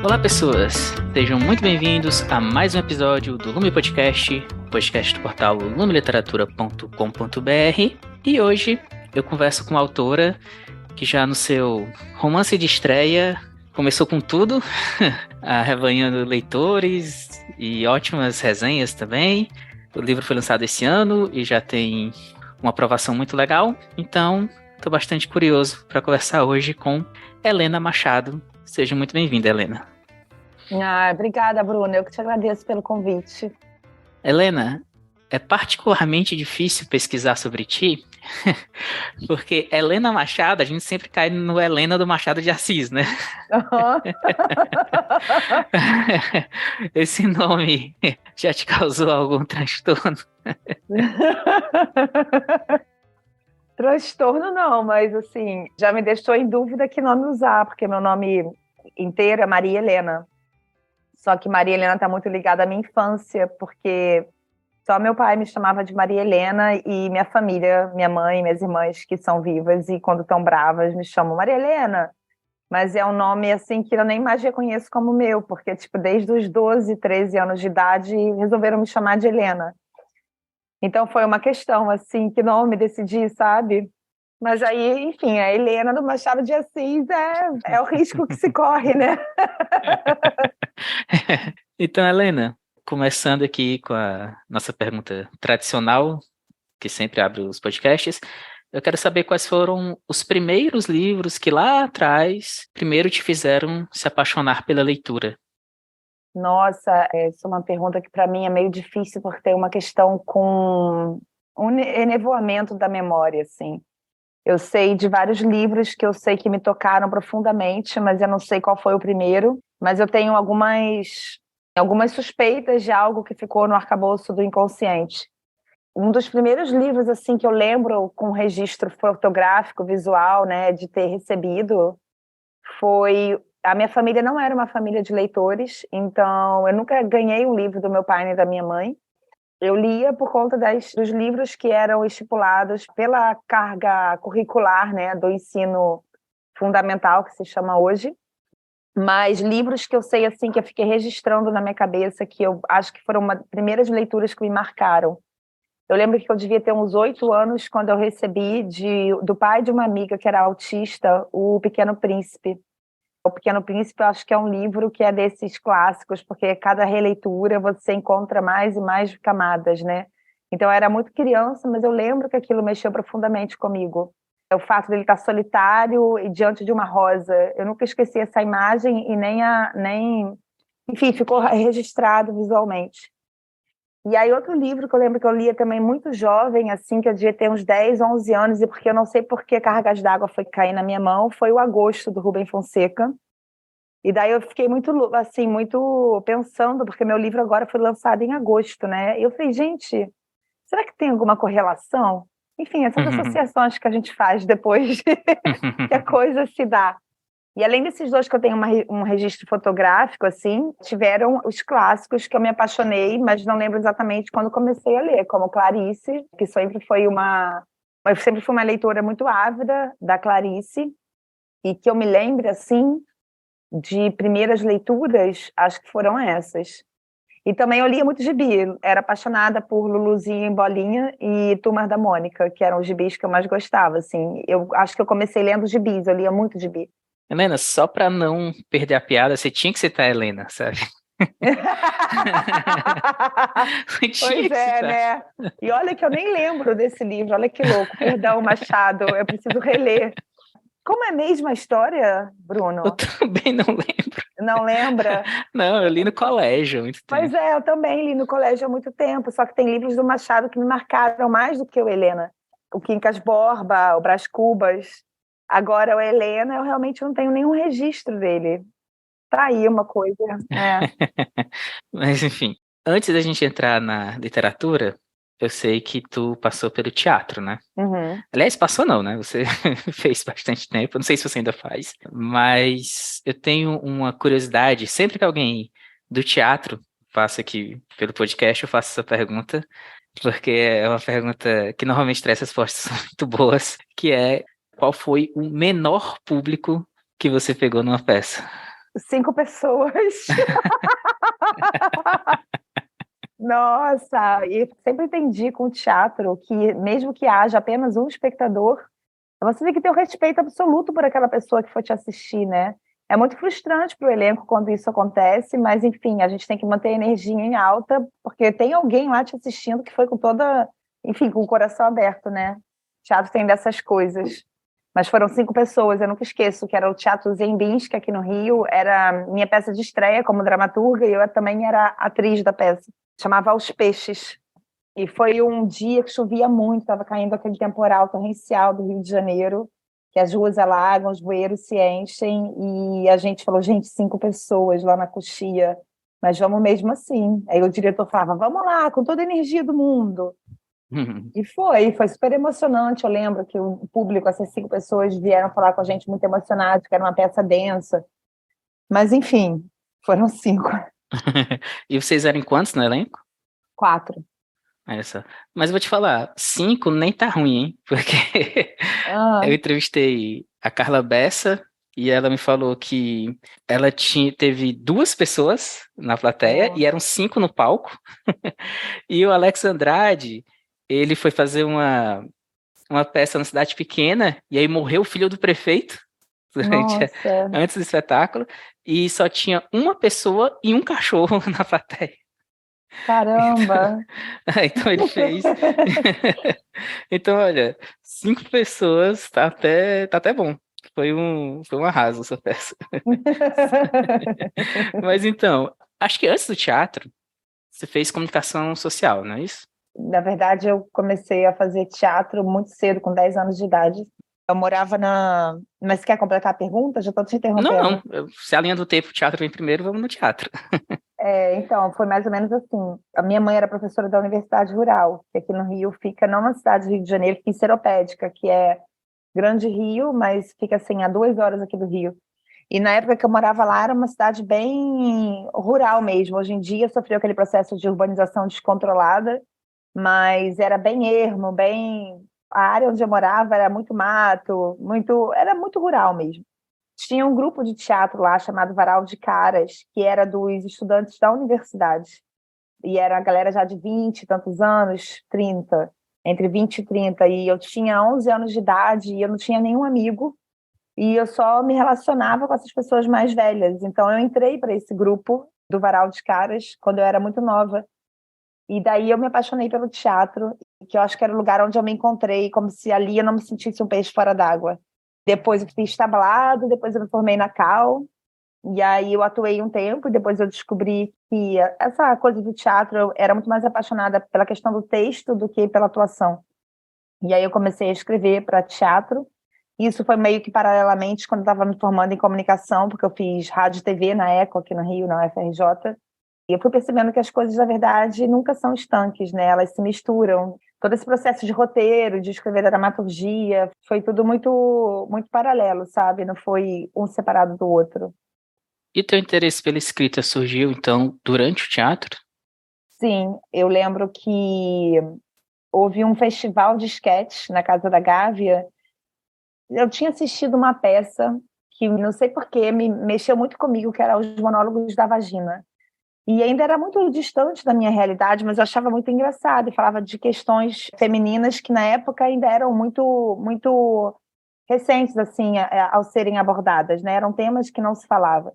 Olá, pessoas! Sejam muito bem-vindos a mais um episódio do Lume Podcast, podcast do portal lumeliteratura.com.br. E hoje eu converso com uma autora que já no seu romance de estreia começou com tudo, arrebanhando leitores e ótimas resenhas também. O livro foi lançado esse ano e já tem uma aprovação muito legal, então estou bastante curioso para conversar hoje com Helena Machado. Seja muito bem-vinda, Helena. Obrigada, Bruna. Eu que te agradeço pelo convite. Helena, é particularmente difícil pesquisar sobre ti, porque Helena Machado, a gente sempre cai no Helena do Machado de Assis, né? Uhum. Esse nome já te causou algum transtorno? Transtorno não, mas assim, já me deixou em dúvida que nome usar, porque meu nome inteiro é Maria Helena. Só que Maria Helena está muito ligada à minha infância, porque só meu pai me chamava de Maria Helena e minha família, minha mãe, minhas irmãs que são vivas e quando estão bravas me chamam Maria Helena. Mas é um nome assim que eu nem mais reconheço como meu, porque tipo, desde os 12, 13 anos de idade resolveram me chamar de Helena. Então foi uma questão assim, que nome decidi, sabe? Mas aí, enfim, a Helena do Machado de Assis é o risco que se corre, né? Então, Helena, começando aqui com a nossa pergunta tradicional, que sempre abre os podcasts, eu quero saber quais foram os primeiros livros que lá atrás primeiro te fizeram se apaixonar pela leitura. Nossa, essa é uma pergunta que para mim é meio difícil, porque tem uma questão com um enevoamento da memória, assim. Eu sei de vários livros que eu sei que me tocaram profundamente, mas eu não sei qual foi o primeiro. Mas eu tenho algumas suspeitas de algo que ficou no arcabouço do inconsciente. Um dos primeiros livros assim que eu lembro com registro fotográfico, visual, né, de ter recebidos foi... A minha família não era uma família de leitores, então eu nunca ganhei um livro do meu pai nem da minha mãe. Eu lia por conta dos livros que eram estipulados pela carga curricular, né, do ensino fundamental, que se chama hoje. Mas livros que eu sei assim que eu fiquei registrando na minha cabeça, que eu acho que foram uma primeiras leituras que me marcaram. Eu lembro que eu devia ter uns 8 anos quando eu recebi do pai de uma amiga que era autista, O Pequeno Príncipe. O Pequeno Príncipe, eu acho que é um livro que é desses clássicos, porque cada releitura você encontra mais e mais camadas, né? Então, eu era muito criança, mas eu lembro que aquilo mexeu profundamente comigo. O fato dele estar solitário e diante de uma rosa. Eu nunca esqueci essa imagem e enfim, ficou registrado visualmente. E aí, outro livro que eu lembro que eu lia também muito jovem, assim, que eu devia ter uns 10, 11 anos, e porque eu não sei por que Cargas d'Água foi cair na minha mão, foi o Agosto, do Rubem Fonseca. E daí eu fiquei muito, assim, muito pensando, porque meu livro agora foi lançado em agosto, né? E eu falei, gente, será que tem alguma correlação? Enfim, essas associações que a gente faz depois que a coisa se dá. E além desses dois que eu tenho um registro fotográfico, assim, tiveram os clássicos que eu me apaixonei, mas não lembro exatamente quando comecei a ler, como Clarice, que sempre foi eu sempre fui uma leitora muito ávida da Clarice, e que eu me lembro, assim, de primeiras leituras, acho que foram essas. E também eu lia muito gibi, era apaixonada por Luluzinha em Bolinha e Turmas da Mônica, que eram os gibis que eu mais gostava, assim. Eu acho que eu comecei lendo gibis, eu lia muito gibi. Helena, só para não perder a piada, você tinha que citar a Helena, sabe? Pois é, né? E olha que eu nem lembro desse livro, olha que louco. Perdão, Machado, eu preciso reler. Como é a mesma história, Bruno? Eu também não lembro. Não lembra? Não, eu li no colégio há muito tempo. Pois é, eu também li no colégio há muito tempo, só que tem livros do Machado que me marcaram mais do que o Helena. O Quincas Borba, o Brás Cubas. Agora, o Helena, eu realmente não tenho nenhum registro dele. Tá aí uma coisa. Mas, enfim, antes da gente entrar na literatura, eu sei que tu passou pelo teatro, né? Uhum. Aliás, passou não, né? Você fez bastante tempo, não sei se você ainda faz, mas eu tenho uma curiosidade, sempre que alguém do teatro passa aqui pelo podcast, eu faço essa pergunta, porque é uma pergunta que normalmente traz respostas muito boas, que é: qual foi o menor público que você pegou numa peça? 5 pessoas. Nossa, e sempre entendi com o teatro que mesmo que haja apenas um espectador, você tem que ter o respeito absoluto por aquela pessoa que for te assistir, né? É muito frustrante para o elenco quando isso acontece, mas enfim, a gente tem que manter a energia em alta, porque tem alguém lá te assistindo que foi com toda, enfim, com o coração aberto, né? Teatro tem dessas coisas. Mas foram 5 pessoas, eu nunca esqueço, que era o Teatro Zembinski, aqui no Rio, era minha peça de estreia como dramaturga, e eu também era atriz da peça. Chamava Os Peixes. E foi um dia que chovia muito, estava caindo aquele temporal torrencial do Rio de Janeiro, que as ruas alagam, os bueiros se enchem, e a gente falou, gente, 5 pessoas lá na coxia, mas vamos mesmo assim. Aí o diretor falava, vamos lá, com toda a energia do mundo. E foi super emocionante. Eu lembro que o público, essas 5 pessoas vieram falar com a gente muito emocionados, que era uma peça densa. Mas, enfim, foram 5. E vocês eram quantos no elenco? 4. Essa. Mas eu vou te falar, 5 nem tá ruim, hein? Porque eu Ah, entrevistei a Carla Bessa e ela me falou que ela teve 2 pessoas na plateia e nossa. eram 5 no palco. E o Alex Andrade, ele foi fazer uma peça na cidade pequena e aí morreu o filho do prefeito Nossa, antes do espetáculo e só tinha uma pessoa e um cachorro na plateia. Então, caramba. então ele fez. Então, olha, 5 pessoas tá até bom. Foi um arraso essa peça. Mas então, acho que antes do teatro, você fez comunicação social, não é isso? Na verdade, eu comecei a fazer teatro muito cedo, com 10 anos de idade. Eu morava na. Mas quer completar a pergunta? Já estou te Não, não. interrompendo. Se a linha do tempo, o teatro vem primeiro, vamos no teatro. Então, foi mais ou menos assim. A minha mãe era professora da Universidade Rural, que aqui no Rio fica, não na cidade do Rio de Janeiro, fica em Seropédica, que é Grande Rio, mas fica assim a 2 horas aqui do Rio. E na época que eu morava lá, era uma cidade bem rural mesmo. Hoje em dia sofreu aquele processo de urbanização descontrolada, mas era bem ermo, bem. A área onde eu morava era muito mato, era muito rural mesmo. Tinha um grupo de teatro lá chamado Varal de Caras, que era dos estudantes da universidade. E era a galera já de 20 e tantos anos, 30, entre 20 e 30. E eu tinha 11 anos de idade e eu não tinha nenhum amigo. E eu só me relacionava com essas pessoas mais velhas. Então eu entrei para esse grupo do Varal de Caras quando eu era muito nova. E daí eu me apaixonei pelo teatro, que eu acho que era o lugar onde eu me encontrei, como se ali eu não me sentisse um peixe fora d'água. Depois eu fiz tablado, depois eu me formei na Cal, e aí eu atuei um tempo, e depois eu descobri que essa coisa do teatro, eu era muito mais apaixonada pela questão do texto do que pela atuação. E aí eu comecei a escrever para teatro. Isso foi meio que paralelamente quando eu estava me formando em comunicação, porque eu fiz rádio e TV na ECO, aqui no Rio, na UFRJ. E eu fui percebendo que as coisas, na verdade, nunca são estanques, né? Elas se misturam. Todo esse processo de roteiro, de escrever a dramaturgia, foi tudo muito, muito paralelo, sabe? Não foi um separado do outro. E teu interesse pela escrita surgiu, então, durante o teatro? Sim, eu lembro que houve um festival de sketch na Casa da Gávea. Eu tinha assistido uma peça que, não sei por quê, me mexeu muito comigo, que era Os Monólogos da Vagina. E ainda era muito distante da minha realidade, mas eu achava muito engraçado e falava de questões femininas que na época ainda eram muito muito recentes assim ao serem abordadas, né? Eram temas que não se falava.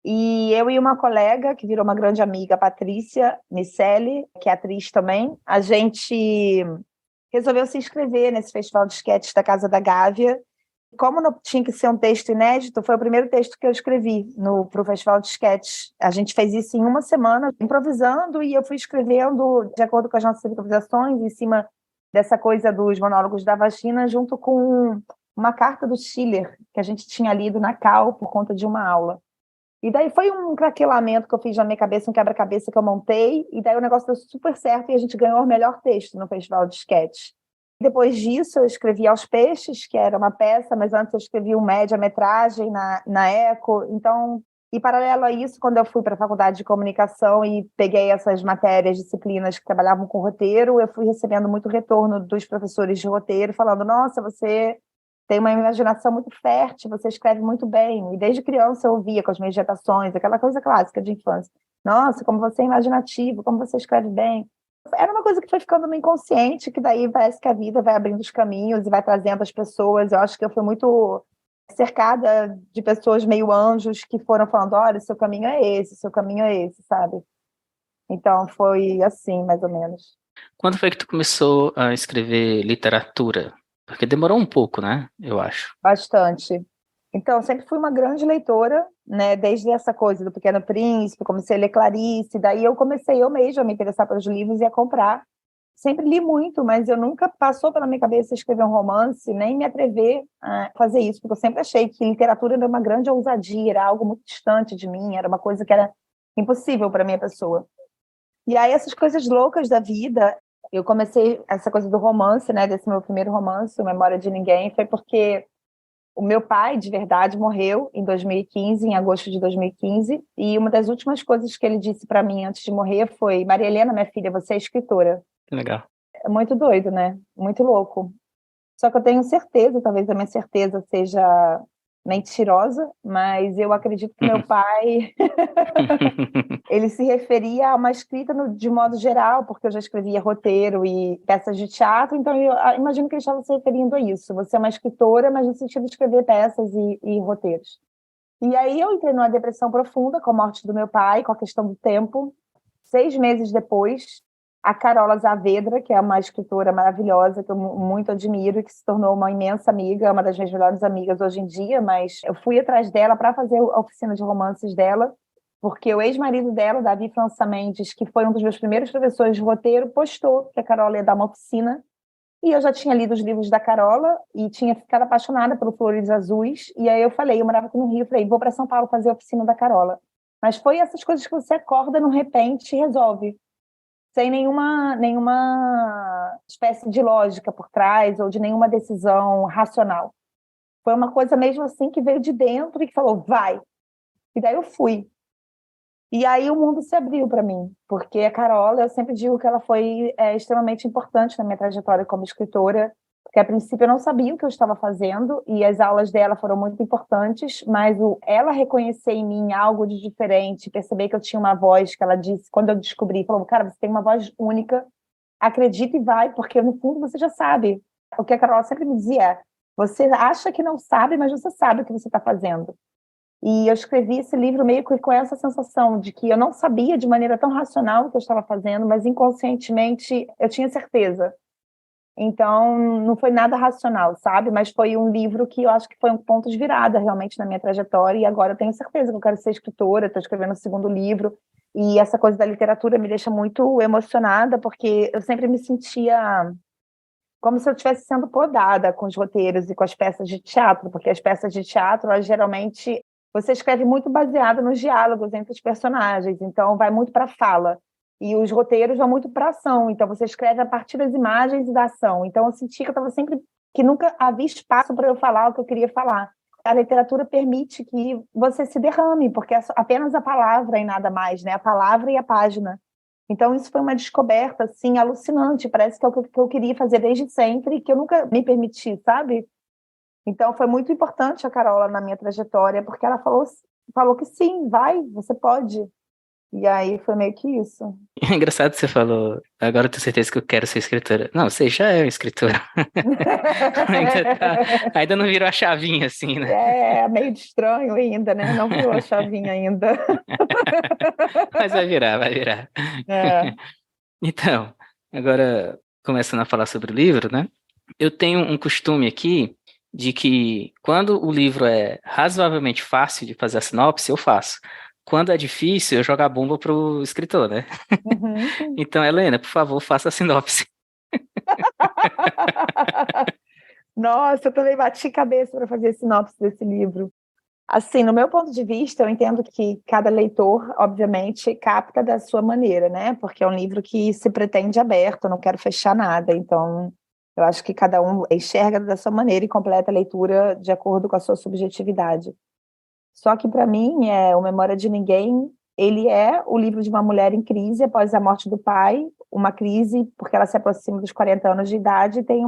E eu e uma colega que virou uma grande amiga, a Patrícia Miceli, que é atriz também, a gente resolveu se inscrever nesse festival de sketches da Casa da Gávea. Como não tinha que ser um texto inédito, foi o primeiro texto que eu escrevi para o Festival de Sketch. A gente fez isso em uma semana, improvisando, e eu fui escrevendo de acordo com as nossas improvisações, em cima dessa coisa dos monólogos da vagina, junto com uma carta do Schiller, que a gente tinha lido na Cal por conta de uma aula. E daí foi um craquelamento que eu fiz na minha cabeça, um quebra-cabeça que eu montei, e daí o negócio deu super certo e a gente ganhou o melhor texto no Festival de Sketch. Depois disso, eu escrevi Aos Peixes, que era uma peça, mas antes eu escrevi um média-metragem na ECO. Então, e paralelo a isso, quando eu fui para a faculdade de comunicação e peguei essas matérias, disciplinas que trabalhavam com roteiro, eu fui recebendo muito retorno dos professores de roteiro, falando, nossa, você tem uma imaginação muito fértil, você escreve muito bem. E desde criança eu ouvia com as minhas redações, aquela coisa clássica de infância. Nossa, como você é imaginativo, como você escreve bem. Era uma coisa que foi ficando no inconsciente, que daí parece que a vida vai abrindo os caminhos e vai trazendo as pessoas. Eu acho que eu fui muito cercada de pessoas meio anjos que foram falando, olha, seu caminho é esse, seu caminho é esse, sabe? Então foi assim, mais ou menos. Quando foi que tu começou a escrever literatura? Porque demorou um pouco, né? Eu acho. Bastante. Então, sempre fui uma grande leitora, né? Desde essa coisa do Pequeno Príncipe, comecei a ler Clarice, daí eu comecei eu mesma a me interessar pelos livros e a comprar. Sempre li muito, mas eu nunca passou pela minha cabeça escrever um romance, nem me atrever a fazer isso, porque eu sempre achei que literatura era uma grande ousadia, era algo muito distante de mim, era uma coisa que era impossível para minha pessoa. E aí essas coisas loucas da vida, eu comecei essa coisa do romance, né, desse meu primeiro romance, o Memória de Ninguém, foi porque o meu pai, de verdade, morreu em 2015, em agosto de 2015, e uma das últimas coisas que ele disse para mim antes de morrer foi: Maria Helena, minha filha, você é escritora. Que legal. É muito doido, né? Muito louco. Só que eu tenho certeza, talvez a minha certeza seja mentirosa, mas eu acredito que meu pai ele se referia a uma escrita de modo geral, porque eu já escrevia roteiro e peças de teatro, então eu imagino que ele estava se referindo a isso. Você é uma escritora, mas no sentido de escrever peças e roteiros. E aí eu entrei numa depressão profunda com a morte do meu pai, com a questão do tempo. 6 meses depois, a Carola Saavedra, que é uma escritora maravilhosa, que eu muito admiro e que se tornou uma imensa amiga, uma das minhas melhores amigas hoje em dia, mas eu fui atrás dela para fazer a oficina de romances dela, porque o ex-marido dela, Davi França Mendes, que foi um dos meus primeiros professores de roteiro, postou que a Carola ia dar uma oficina, e eu já tinha lido os livros da Carola e tinha ficado apaixonada pelo Flores Azuis, e aí eu falei, eu morava aqui no Rio, falei, vou para São Paulo fazer a oficina da Carola. Mas foi essas coisas que você acorda, de repente, e resolve, sem nenhuma espécie de lógica por trás ou de nenhuma decisão racional. Foi uma coisa mesmo assim que veio de dentro e que falou, vai. E daí eu fui. E aí o mundo se abriu para mim, porque a Carola, eu sempre digo que ela foi extremamente importante na minha trajetória como escritora, porque a princípio eu não sabia o que eu estava fazendo e as aulas dela foram muito importantes, mas ela reconhecer em mim algo de diferente, perceber que eu tinha uma voz, que ela disse, quando eu descobri, falou, cara, você tem uma voz única, acredita e vai, porque no fundo você já sabe. O que a Carola sempre me dizia é, você acha que não sabe, mas você sabe o que você está fazendo. E eu escrevi esse livro meio que com essa sensação de que eu não sabia de maneira tão racional o que eu estava fazendo, mas inconscientemente eu tinha certeza. Então, não foi nada racional, sabe? Mas foi um livro que eu acho que foi um ponto de virada realmente na minha trajetória, e agora eu tenho certeza que eu quero ser escritora, estou escrevendo o segundo livro, e essa coisa da literatura me deixa muito emocionada, porque eu sempre me sentia como se eu estivesse sendo podada com os roteiros e com as peças de teatro, porque as peças de teatro, elas, geralmente, você escreve muito baseado nos diálogos entre os personagens, então vai muito para a fala. E os roteiros vão muito para a ação, então você escreve a partir das imagens e da ação. Então eu senti que eu estava sempre que nunca havia espaço para eu falar o que eu queria falar. A literatura permite que você se derrame, porque é apenas a palavra e nada mais, né? A palavra e a página. Então isso foi uma descoberta assim alucinante, parece que é o que eu queria fazer desde sempre, que eu nunca me permiti, sabe? Então foi muito importante a Carola na minha trajetória, porque ela falou que sim, vai, você pode. E aí foi meio que isso. É engraçado que você falou, agora eu tenho certeza que eu quero ser escritora. Não, você já é uma escritora. Ainda não virou a chavinha assim, né? É meio de estranho ainda, né? Não virou a chavinha ainda. Mas vai virar, vai virar. É. Então, agora começando a falar sobre o livro, né? Eu tenho um costume aqui de que quando o livro é razoavelmente fácil de fazer a sinopse, eu faço. Quando é difícil, eu jogo a bomba pro escritor, né? Uhum. Então, Helena, por favor, faça a sinopse. Nossa, eu também bati cabeça para fazer a sinopse desse livro. Assim, no meu ponto de vista, eu entendo que cada leitor, obviamente, capta da sua maneira, né? Porque é um livro que se pretende aberto, eu não quero fechar nada. Então, eu acho que cada um enxerga da sua maneira e completa a leitura de acordo com a sua subjetividade. Só que, para mim, O Memória de Ninguém, ele é o livro de uma mulher em crise após a morte do pai, uma crise porque ela se aproxima dos 40 anos de idade e tem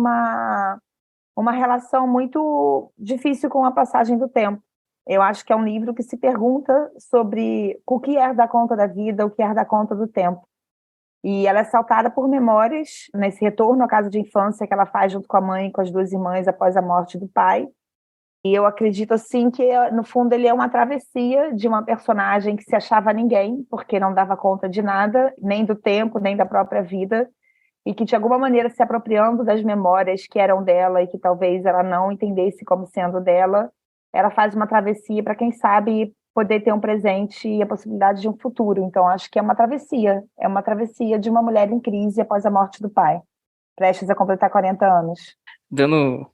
uma relação muito difícil com a passagem do tempo. Eu acho que é um livro que se pergunta sobre o que é dar conta da vida, o que é dar conta do tempo. E ela é saltada por memórias, nesse retorno à casa de infância que ela faz junto com a mãe e com as duas irmãs após a morte do pai. E eu acredito, assim, que, no fundo, ele é uma travessia de uma personagem que se achava ninguém, porque não dava conta de nada, nem do tempo, nem da própria vida, e que, de alguma maneira, se apropriando das memórias que eram dela e que talvez ela não entendesse como sendo dela, ela faz uma travessia para, quem sabe, poder ter um presente e a possibilidade de um futuro. Então, acho que é uma travessia de uma mulher em crise após a morte do pai, prestes a completar 40 anos. Dando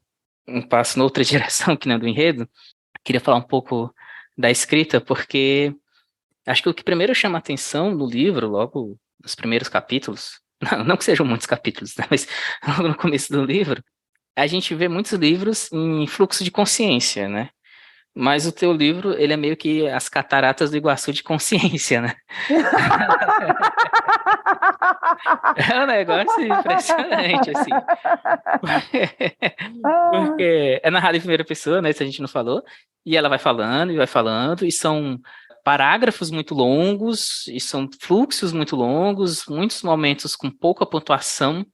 um passo noutra direção, que não é do enredo, queria falar um pouco da escrita, porque acho que o que primeiro chama atenção no livro, logo nos primeiros capítulos, não que sejam muitos capítulos, né, mas logo no começo do livro, a gente vê muitos livros em fluxo de consciência, né? Mas o teu livro, ele é meio que as cataratas do Iguaçu de consciência, né? É um negócio impressionante, assim. Porque é narrado em primeira pessoa, né? Isso a gente não falou. E ela vai falando, e são parágrafos muito longos, e são fluxos muito longos, muitos momentos com pouca pontuação,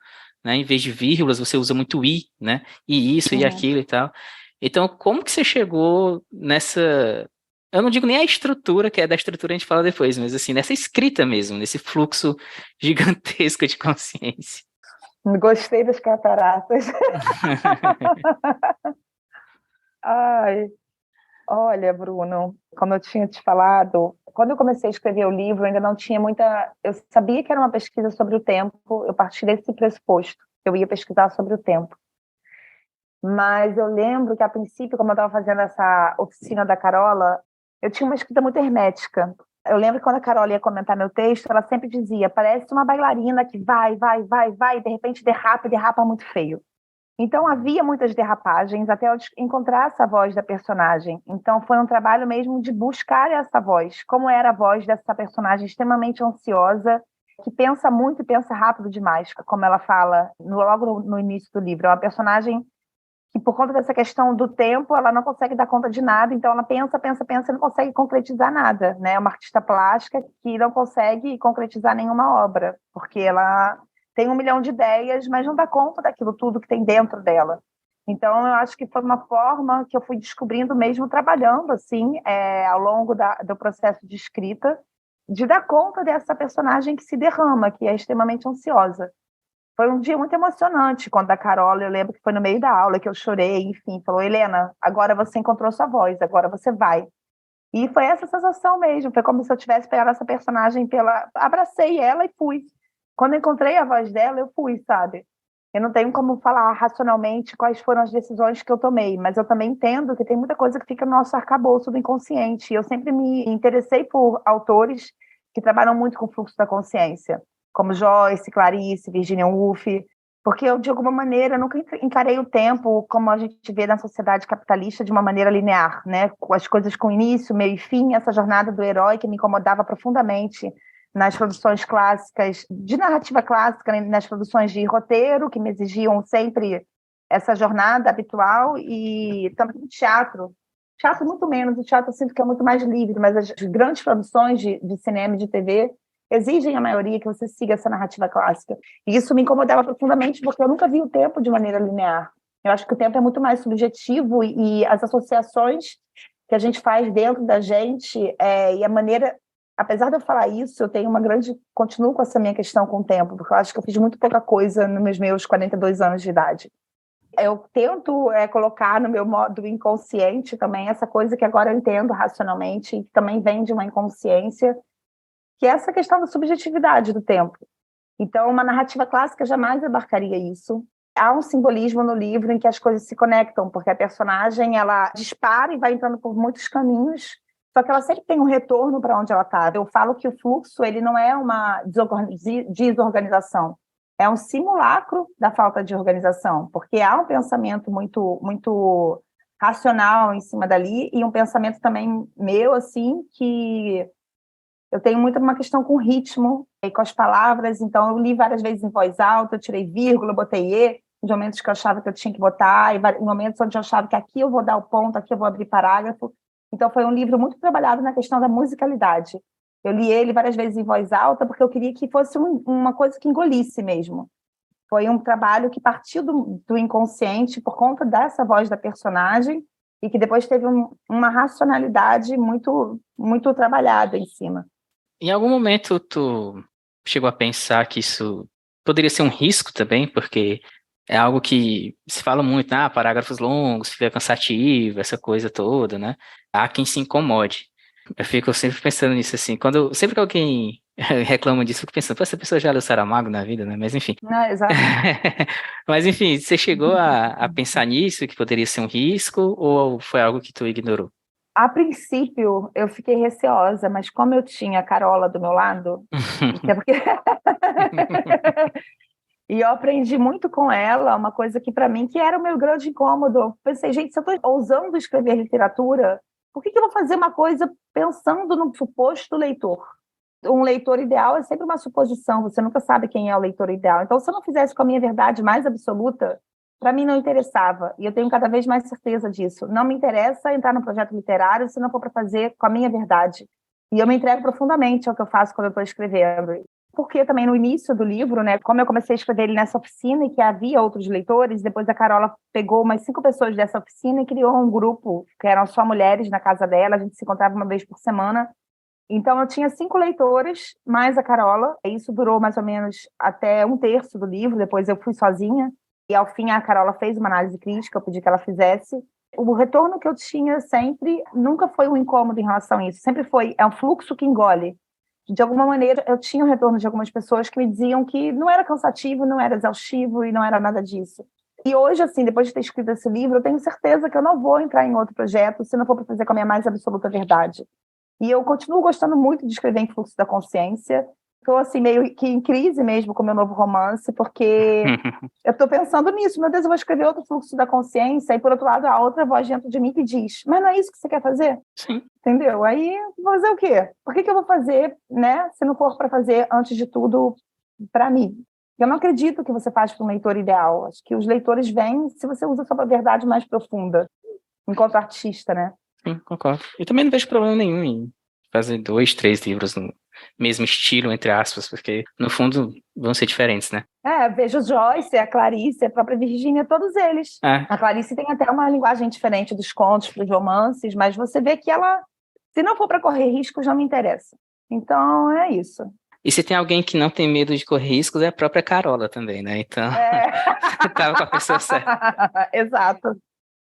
né? Em vez de vírgulas, você usa muito i, né? E isso, e aquilo e tal. Então, como que você chegou nessa... Eu não digo nem a estrutura, que é da estrutura a gente fala depois, mas assim, nessa escrita mesmo, nesse fluxo gigantesco de consciência. Gostei das cataratas. Ai, olha, Bruno, como eu tinha te falado, quando eu comecei a escrever o livro, eu ainda não tinha muita. Eu sabia que era uma pesquisa sobre o tempo, eu parti desse pressuposto, eu ia pesquisar sobre o tempo. Mas eu lembro que, a princípio, como eu estava fazendo essa oficina da Carola, eu tinha uma escrita muito hermética. Eu lembro que quando a Carola ia comentar meu texto, ela sempre dizia: parece uma bailarina que vai, vai, vai, vai, e de repente derrapa e derrapa muito feio. Então havia muitas derrapagens até eu encontrar essa voz da personagem. Então foi um trabalho mesmo de buscar essa voz. Como era a voz dessa personagem extremamente ansiosa, que pensa muito e pensa rápido demais, como ela fala logo no início do livro. É uma personagem que, por conta dessa questão do tempo, ela não consegue dar conta de nada, então ela pensa, pensa, pensa e não consegue concretizar nada, né? É uma artista plástica que não consegue concretizar nenhuma obra, porque ela tem 1 milhão de ideias, mas não dá conta daquilo tudo que tem dentro dela. Então, eu acho que foi uma forma que eu fui descobrindo mesmo trabalhando, assim, ao longo do processo de escrita, de dar conta dessa personagem que se derrama, que é extremamente ansiosa. Foi um dia muito emocionante quando a Carola, eu lembro que foi no meio da aula que eu chorei, enfim, falou: Helena, agora você encontrou sua voz, agora você vai. E foi essa sensação mesmo, foi como se eu tivesse pegado essa personagem abracei ela e fui. Quando eu encontrei a voz dela, eu fui, sabe? Eu não tenho como falar racionalmente quais foram as decisões que eu tomei, mas eu também entendo que tem muita coisa que fica no nosso arcabouço do inconsciente. Eu sempre me interessei por autores que trabalham muito com o fluxo da consciência, como Joyce, Clarice, Virginia Woolf, porque eu, de alguma maneira, nunca encarei o tempo como a gente vê na sociedade capitalista, de uma maneira linear, né? Com as coisas com início, meio e fim, essa jornada do herói que me incomodava profundamente nas produções clássicas, de narrativa clássica, nas produções de roteiro, que me exigiam sempre essa jornada habitual, e também no teatro. Teatro muito menos, o teatro eu sinto que é muito mais livre, mas as grandes produções de cinema e de TV exigem a maioria que você siga essa narrativa clássica. E isso me incomodava profundamente, porque eu nunca vi o tempo de maneira linear. Eu acho que o tempo é muito mais subjetivo, e as associações que a gente faz dentro da gente, e a maneira... Apesar de eu falar isso, eu tenho continuo com essa minha questão com o tempo, porque eu acho que eu fiz muito pouca coisa nos meus 42 anos de idade. Eu tento colocar no meu modo inconsciente também essa coisa que agora eu entendo racionalmente, e que também vem de uma inconsciência, que é essa questão da subjetividade do tempo. Então, uma narrativa clássica jamais abarcaria isso. Há um simbolismo no livro em que as coisas se conectam, porque a personagem, ela dispara e vai entrando por muitos caminhos, só que ela sempre tem um retorno para onde ela está. Eu falo que o fluxo, ele não é uma desorganização, é um simulacro da falta de organização, porque há um pensamento muito, muito racional em cima dali, e um pensamento também meu, assim, que eu tenho muito uma questão com o ritmo e com as palavras, então eu li várias vezes em voz alta, eu tirei vírgula, botei e, os momentos que eu achava que eu tinha que botar, e momentos onde eu achava que aqui eu vou dar o ponto, aqui eu vou abrir parágrafo. Então, foi um livro muito trabalhado na questão da musicalidade. Eu li ele várias vezes em voz alta, porque eu queria que fosse uma coisa que engolisse mesmo. Foi um trabalho que partiu do inconsciente por conta dessa voz da personagem e que depois teve uma racionalidade muito, muito trabalhada em cima. Em algum momento tu chegou a pensar que isso poderia ser um risco também, porque é algo que se fala muito, parágrafos longos, fica cansativo, essa coisa toda, né? Há quem se incomode. Eu fico sempre pensando nisso assim, sempre que alguém reclama disso, eu fico pensando, pô, essa pessoa já leu Saramago na vida, né? Mas enfim. Não, exato. Mas enfim, você chegou a pensar nisso, que poderia ser um risco, ou foi algo que tu ignorou? A princípio, eu fiquei receosa, mas como eu tinha a Carola do meu lado, até porque... e eu aprendi muito com ela, uma coisa que para mim que era o meu grande incômodo. Eu pensei, gente, se eu estou ousando escrever literatura, por que eu vou fazer uma coisa pensando no suposto leitor? Um leitor ideal é sempre uma suposição, você nunca sabe quem é o leitor ideal. Então, se eu não fizesse com a minha verdade mais absoluta, para mim não interessava, e eu tenho cada vez mais certeza disso. Não me interessa entrar no projeto literário se não for para fazer com a minha verdade. E eu me entrego profundamente ao que eu faço quando eu estou escrevendo. Porque também no início do livro, né, como eu comecei a escrever ele nessa oficina e que havia outros leitores, depois a Carola pegou umas 5 pessoas dessa oficina e criou um grupo, que eram só mulheres na casa dela, a gente se encontrava uma vez por semana. Então, eu tinha 5 leitores, mais a Carola, e isso durou mais ou menos até 1/3 do livro, depois eu fui sozinha, e ao fim a Carola fez uma análise crítica, eu pedi que ela fizesse. O retorno que eu tinha sempre, nunca foi um incômodo em relação a isso, sempre foi, é um fluxo que engole. De alguma maneira, eu tinha o retorno de algumas pessoas que me diziam que não era cansativo, não era exaustivo e não era nada disso. E hoje, assim, depois de ter escrito esse livro, eu tenho certeza que eu não vou entrar em outro projeto se não for para fazer com a minha mais absoluta verdade. E eu continuo gostando muito de escrever em Fluxo da Consciência. Estou, assim, meio que em crise mesmo com o meu novo romance, porque eu estou pensando nisso. Meu Deus, eu vou escrever outro Fluxo da Consciência, e, por outro lado, a outra voz dentro de mim que diz, mas não é isso que você quer fazer? Sim. Entendeu? Aí, vou fazer o quê? Por que eu vou fazer, né, se não for para fazer, antes de tudo, para mim? Eu não acredito que você faz para um leitor ideal. Acho que os leitores vêm se você usa a sua verdade mais profunda, enquanto artista, né? Sim, concordo. Eu também não vejo problema nenhum em fazer 2, 3 livros no mesmo estilo, entre aspas, porque, no fundo, vão ser diferentes, né? Vejo o Joyce, a Clarice, a própria Virgínia, todos eles. É. A Clarice tem até uma linguagem diferente dos contos para os romances, mas você vê que ela, se não for para correr riscos, não me interessa. Então, é isso. E se tem alguém que não tem medo de correr riscos, é a própria Carola também, né? Então, você estava com a pessoa certa. Exato.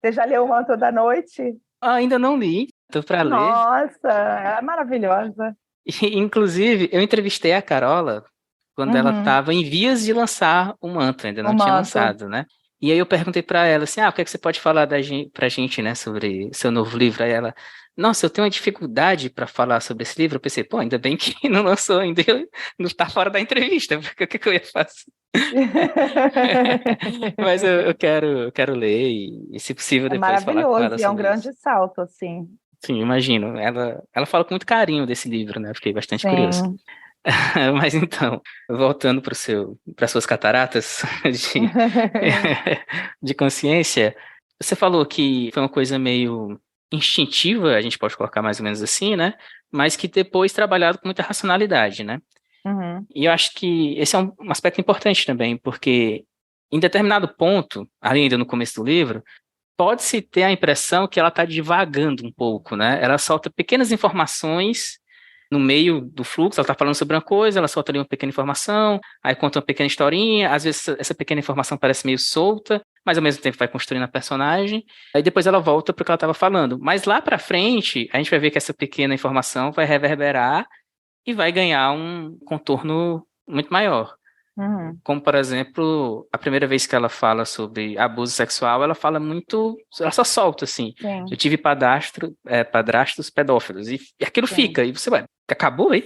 Você já leu O Manto da Noite? Ainda não li, tô para ler. Nossa, é maravilhosa. Inclusive, eu entrevistei a Carola quando ela estava em vias de lançar o Manto, ainda não tinha lançado, né? E aí eu perguntei para ela assim, o que é que você pode falar pra gente, né, sobre seu novo livro? Aí ela, nossa, eu tenho uma dificuldade para falar sobre esse livro. Eu pensei, pô, ainda bem que não lançou ainda, não está fora da entrevista, porque o que eu ia fazer? Mas eu quero ler e, se possível, depois falar com ela sobre isso. Maravilhoso, e é um grande salto, assim. Sim, imagino. Ela fala com muito carinho desse livro, né? Fiquei bastante Sim. curioso. Mas então, voltando para suas cataratas de consciência, você falou que foi uma coisa meio instintiva, a gente pode colocar mais ou menos assim, né? Mas que depois trabalhado com muita racionalidade, né? E eu acho que esse é um aspecto importante também, porque em determinado ponto, ainda no começo do livro, pode-se ter a impressão que ela está divagando um pouco, né? Ela solta pequenas informações no meio do fluxo, ela está falando sobre uma coisa, ela solta ali uma pequena informação, aí conta uma pequena historinha, às vezes essa pequena informação parece meio solta, mas ao mesmo tempo vai construindo a personagem, aí depois ela volta para o que ela estava falando. Mas lá para frente, a gente vai ver que essa pequena informação vai reverberar e vai ganhar um contorno muito maior. Como, por exemplo, a primeira vez que ela fala sobre abuso sexual, ela fala muito, ela só solta assim, eu tive padrastos pedófilos, e aquilo fica, e você vai, acabou aí?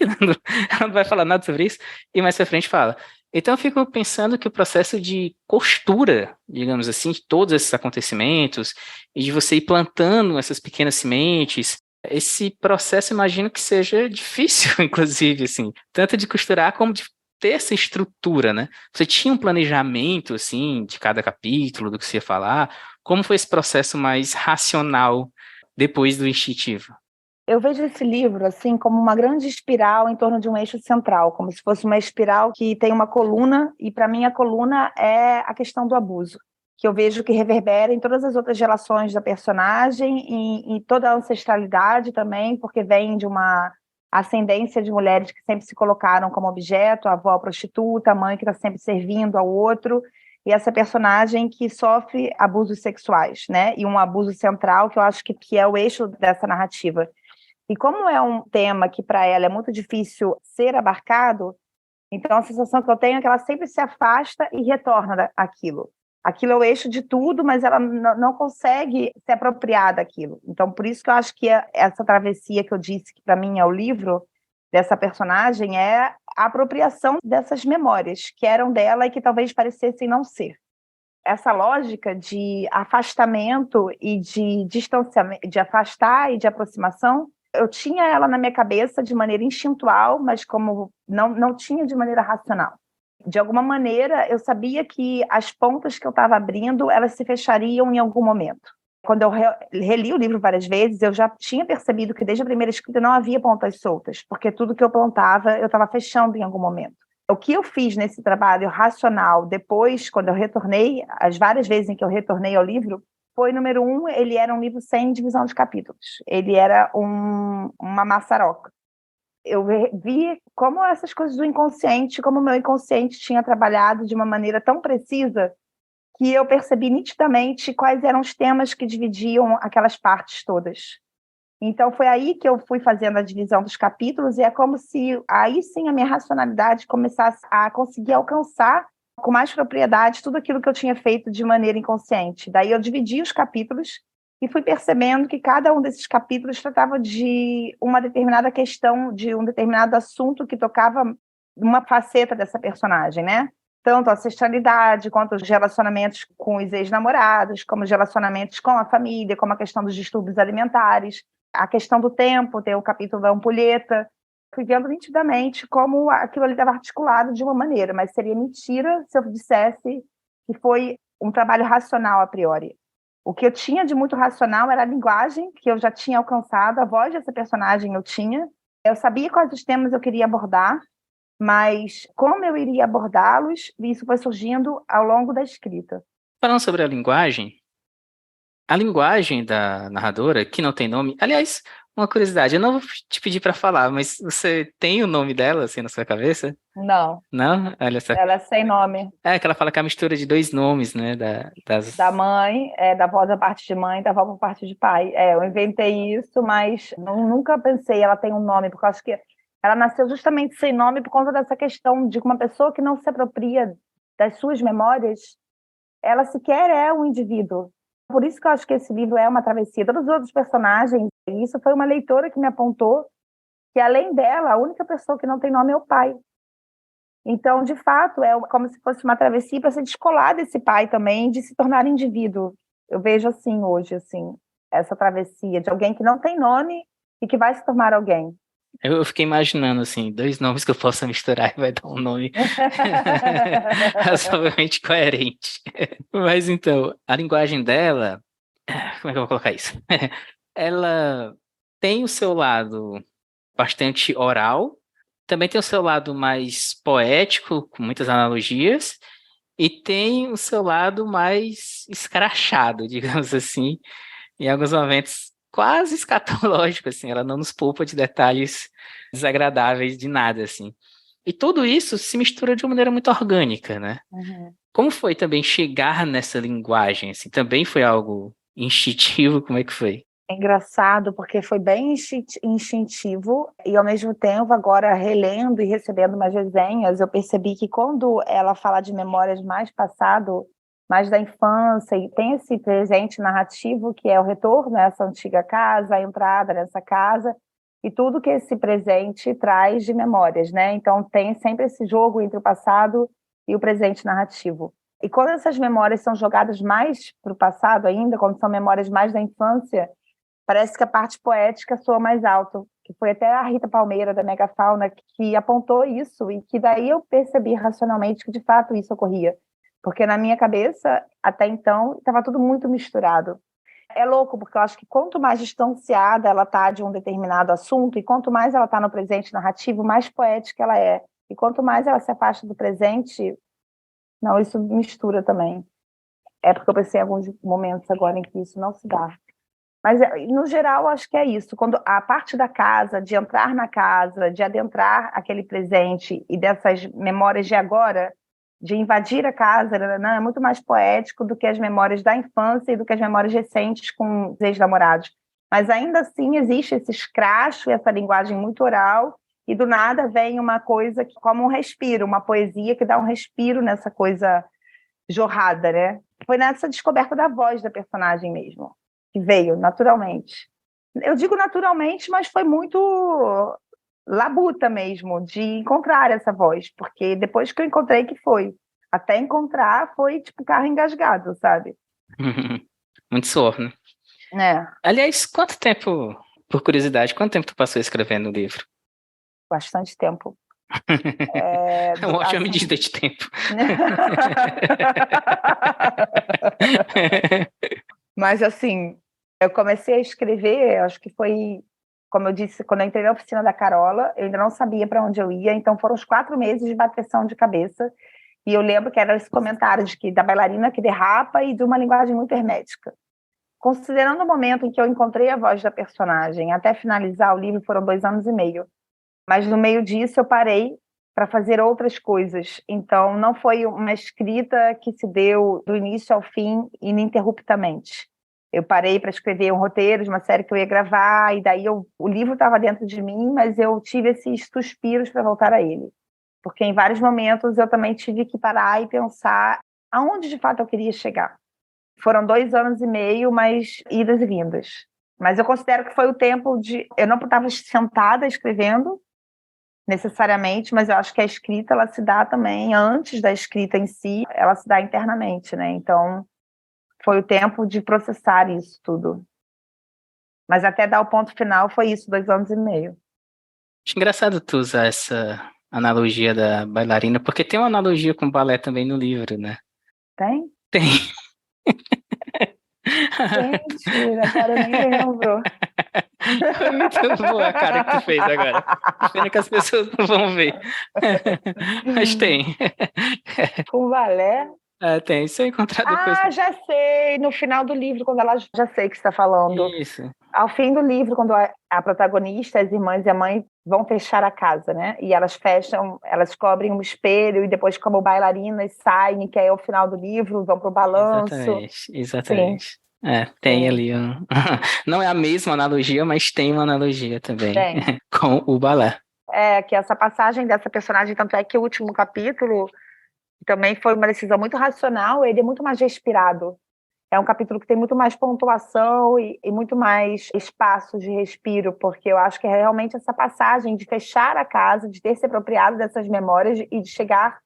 Ela não vai falar nada sobre isso, e mais pra frente fala. Então eu fico pensando que o processo de costura, digamos assim, de todos esses acontecimentos, e de você ir plantando essas pequenas sementes, esse processo imagino que seja difícil, inclusive, assim, tanto de costurar como de ter essa estrutura, né? Você tinha um planejamento, assim, de cada capítulo, do que você ia falar? Como foi esse processo mais racional depois do instintivo? Eu vejo esse livro assim como uma grande espiral em torno de um eixo central, como se fosse uma espiral que tem uma coluna, e para mim a coluna é a questão do abuso, que eu vejo que reverbera em todas as outras relações da personagem e toda a ancestralidade também, porque vem de uma ascendência de mulheres que sempre se colocaram como objeto, a avó prostituta, a mãe que está sempre servindo ao outro, e essa personagem que sofre abusos sexuais, né? E um abuso central que eu acho que é o eixo dessa narrativa. E como é um tema que para ela é muito difícil ser abarcado, então a sensação que eu tenho é que ela sempre se afasta e retorna àquilo. Aquilo é o eixo de tudo, mas ela não consegue se apropriar daquilo. Então, por isso que eu acho que essa travessia que eu disse, que para mim é o livro dessa personagem, é a apropriação dessas memórias que eram dela e que talvez parecessem não ser. Essa lógica de afastamento e de distanciamento, de afastar e de aproximação, eu tinha ela na minha cabeça de maneira instintual, mas como não tinha de maneira racional. De alguma maneira, eu sabia que as pontas que eu estava abrindo, elas se fechariam em algum momento. Quando eu reli o livro várias vezes, eu já tinha percebido que desde a primeira escrita não havia pontas soltas, porque tudo que eu plantava, eu estava fechando em algum momento. O que eu fiz nesse trabalho racional depois, quando eu retornei, as várias vezes em que eu retornei ao livro, foi, número 1, ele era um livro sem divisão de capítulos. Ele era uma maçaroca. Eu vi como essas coisas do inconsciente, como o meu inconsciente tinha trabalhado de uma maneira tão precisa que eu percebi nitidamente quais eram os temas que dividiam aquelas partes todas. Então, foi aí que eu fui fazendo a divisão dos capítulos, e é como se aí sim a minha racionalidade começasse a conseguir alcançar com mais propriedade tudo aquilo que eu tinha feito de maneira inconsciente. Daí eu dividi os capítulos e fui percebendo que cada um desses capítulos tratava de uma determinada questão, de um determinado assunto que tocava uma faceta dessa personagem, né? Tanto a ancestralidade, quanto os relacionamentos com os ex-namorados, como os relacionamentos com a família, como a questão dos distúrbios alimentares, a questão do tempo, tem o capítulo da ampulheta. Fui vendo nitidamente como aquilo ali estava articulado de uma maneira, mas seria mentira se eu dissesse que foi um trabalho racional a priori. O que eu tinha de muito racional era a linguagem que eu já tinha alcançado, a voz dessa personagem eu tinha. Eu sabia quais os temas eu queria abordar, mas como eu iria abordá-los, isso foi surgindo ao longo da escrita. Falando sobre a linguagem da narradora, que não tem nome. Aliás, uma curiosidade, eu não vou te pedir para falar, mas você tem o nome dela assim na sua cabeça? Não, Não? Olha só. ela é sem nome. É que ela fala que é a mistura de dois nomes, né? Da mãe, da avó da parte de mãe, da avó por parte de pai. Eu inventei isso, mas nunca pensei ela tem um nome, porque eu acho que ela nasceu justamente sem nome por conta dessa questão de que uma pessoa que não se apropria das suas memórias, ela sequer é um indivíduo. Por isso que eu acho que esse livro é uma travessia. Todos os outros personagens, e isso foi uma leitora que me apontou que, além dela, a única pessoa que não tem nome é o pai. Então, de fato, é como se fosse uma travessia para se descolar desse pai também, de se tornar indivíduo. Eu vejo assim hoje, assim, essa travessia de alguém que não tem nome e que vai se tornar alguém. Eu fiquei imaginando, assim, dois nomes que eu possa misturar e vai dar um nome razoavelmente coerente. Mas então, a linguagem dela, como é que eu vou colocar isso? Ela tem o seu lado bastante oral, também tem o seu lado mais poético, com muitas analogias, e tem o seu lado mais escrachado, digamos assim, em alguns momentos quase escatológico, assim, ela não nos poupa de detalhes desagradáveis de nada, assim. E tudo isso se mistura de uma maneira muito orgânica, né? Uhum. Como foi também chegar nessa linguagem, assim? Também foi algo instintivo? Como é que foi? É engraçado, porque foi bem instintivo, e ao mesmo tempo, agora relendo e recebendo umas resenhas, eu percebi que quando ela fala de memórias mais passado, mais da infância, e tem esse presente narrativo que é o retorno a essa antiga casa, a entrada nessa casa, e tudo que esse presente traz de memórias, né? Então tem sempre esse jogo entre o passado e o presente narrativo. E quando essas memórias são jogadas mais para o passado ainda, quando são memórias mais da infância, parece que a parte poética soa mais alto, que foi até a Rita Palmeira, da Megafauna, que apontou isso, e que daí eu percebi racionalmente que, de fato, isso ocorria. Porque na minha cabeça, até então, estava tudo muito misturado. É louco, porque eu acho que quanto mais distanciada ela está de um determinado assunto, e quanto mais ela está no presente narrativo, mais poética ela é. E quanto mais ela se afasta do presente, não, isso mistura também. É porque eu pensei em alguns momentos agora em que isso não se dá. Mas, no geral, acho que é isso. Quando a parte da casa, de entrar na casa, de adentrar aquele presente e dessas memórias de agora, de invadir a casa, é muito mais poético do que as memórias da infância e do que as memórias recentes com os ex-namorados. Mas, ainda assim, existe esse escracho, essa linguagem muito oral, e do nada vem uma coisa que, como um respiro, uma poesia que dá um respiro nessa coisa jorrada, né? Foi nessa descoberta da voz da personagem mesmo, que veio naturalmente. Eu digo naturalmente, mas foi muito labuta mesmo, de encontrar essa voz, porque depois que eu encontrei que foi, até encontrar foi tipo carro engasgado, sabe? Muito suor, né? É, Aliás, quanto tempo, por curiosidade, quanto tempo tu passou escrevendo o livro? bastante tempo. É uma ótima assim... medida de tempo. Mas, assim, eu comecei a escrever, acho que foi, como eu disse, quando eu entrei na oficina da Carola, eu ainda não sabia para onde eu ia, então foram uns 4 meses de bateção de cabeça, e eu lembro que era esse comentário de que da bailarina que derrapa e de uma linguagem muito hermética. Considerando o momento em que eu encontrei a voz da personagem até finalizar o livro, foram 2 anos e meio. Mas no meio disso eu parei para fazer outras coisas. Então não foi uma escrita que se deu do início ao fim ininterruptamente. Eu parei para escrever um roteiro de uma série que eu ia gravar, e daí o livro estava dentro de mim, mas eu tive esses suspiros para voltar a ele. Porque em vários momentos eu também tive que parar e pensar aonde de fato eu queria chegar. Foram 2 anos e meio, mas idas e vindas. Mas eu considero que foi o tempo de... Eu não estava sentada escrevendo, necessariamente, mas eu acho que a escrita, ela se dá também, antes da escrita em si, ela se dá internamente, né? Então, foi o tempo de processar isso tudo. Mas até dar o ponto final foi isso, 2 anos e meio. Acho engraçado tu usar essa analogia da bailarina, porque tem uma analogia com o balé também no livro, né? Tem? Tem. Mentira, cara, eu nem lembro. Foi muito boa a cara que tu fez agora. Pena que as pessoas não vão ver. Mas tem. Com balé? Tem. Se eu encontrar depois. Já sei! No final do livro, quando ela... Já sei o que você está falando. Isso. Ao fim do livro, quando a protagonista, as irmãs e a mãe vão fechar a casa, né? E elas fecham, elas cobrem um espelho e depois, como bailarinas, saem, que é o final do livro, vão pro balanço. Exatamente. Sim. Tem Sim. ali um... Não é a mesma analogia, mas tem uma analogia também Tem. com o balé. Que essa passagem dessa personagem, tanto é que o último capítulo também foi uma decisão muito racional, ele é muito mais respirado. É um capítulo que tem muito mais pontuação e muito mais espaço de respiro, porque eu acho que é realmente essa passagem de fechar a casa, de ter se apropriado dessas memórias e de chegar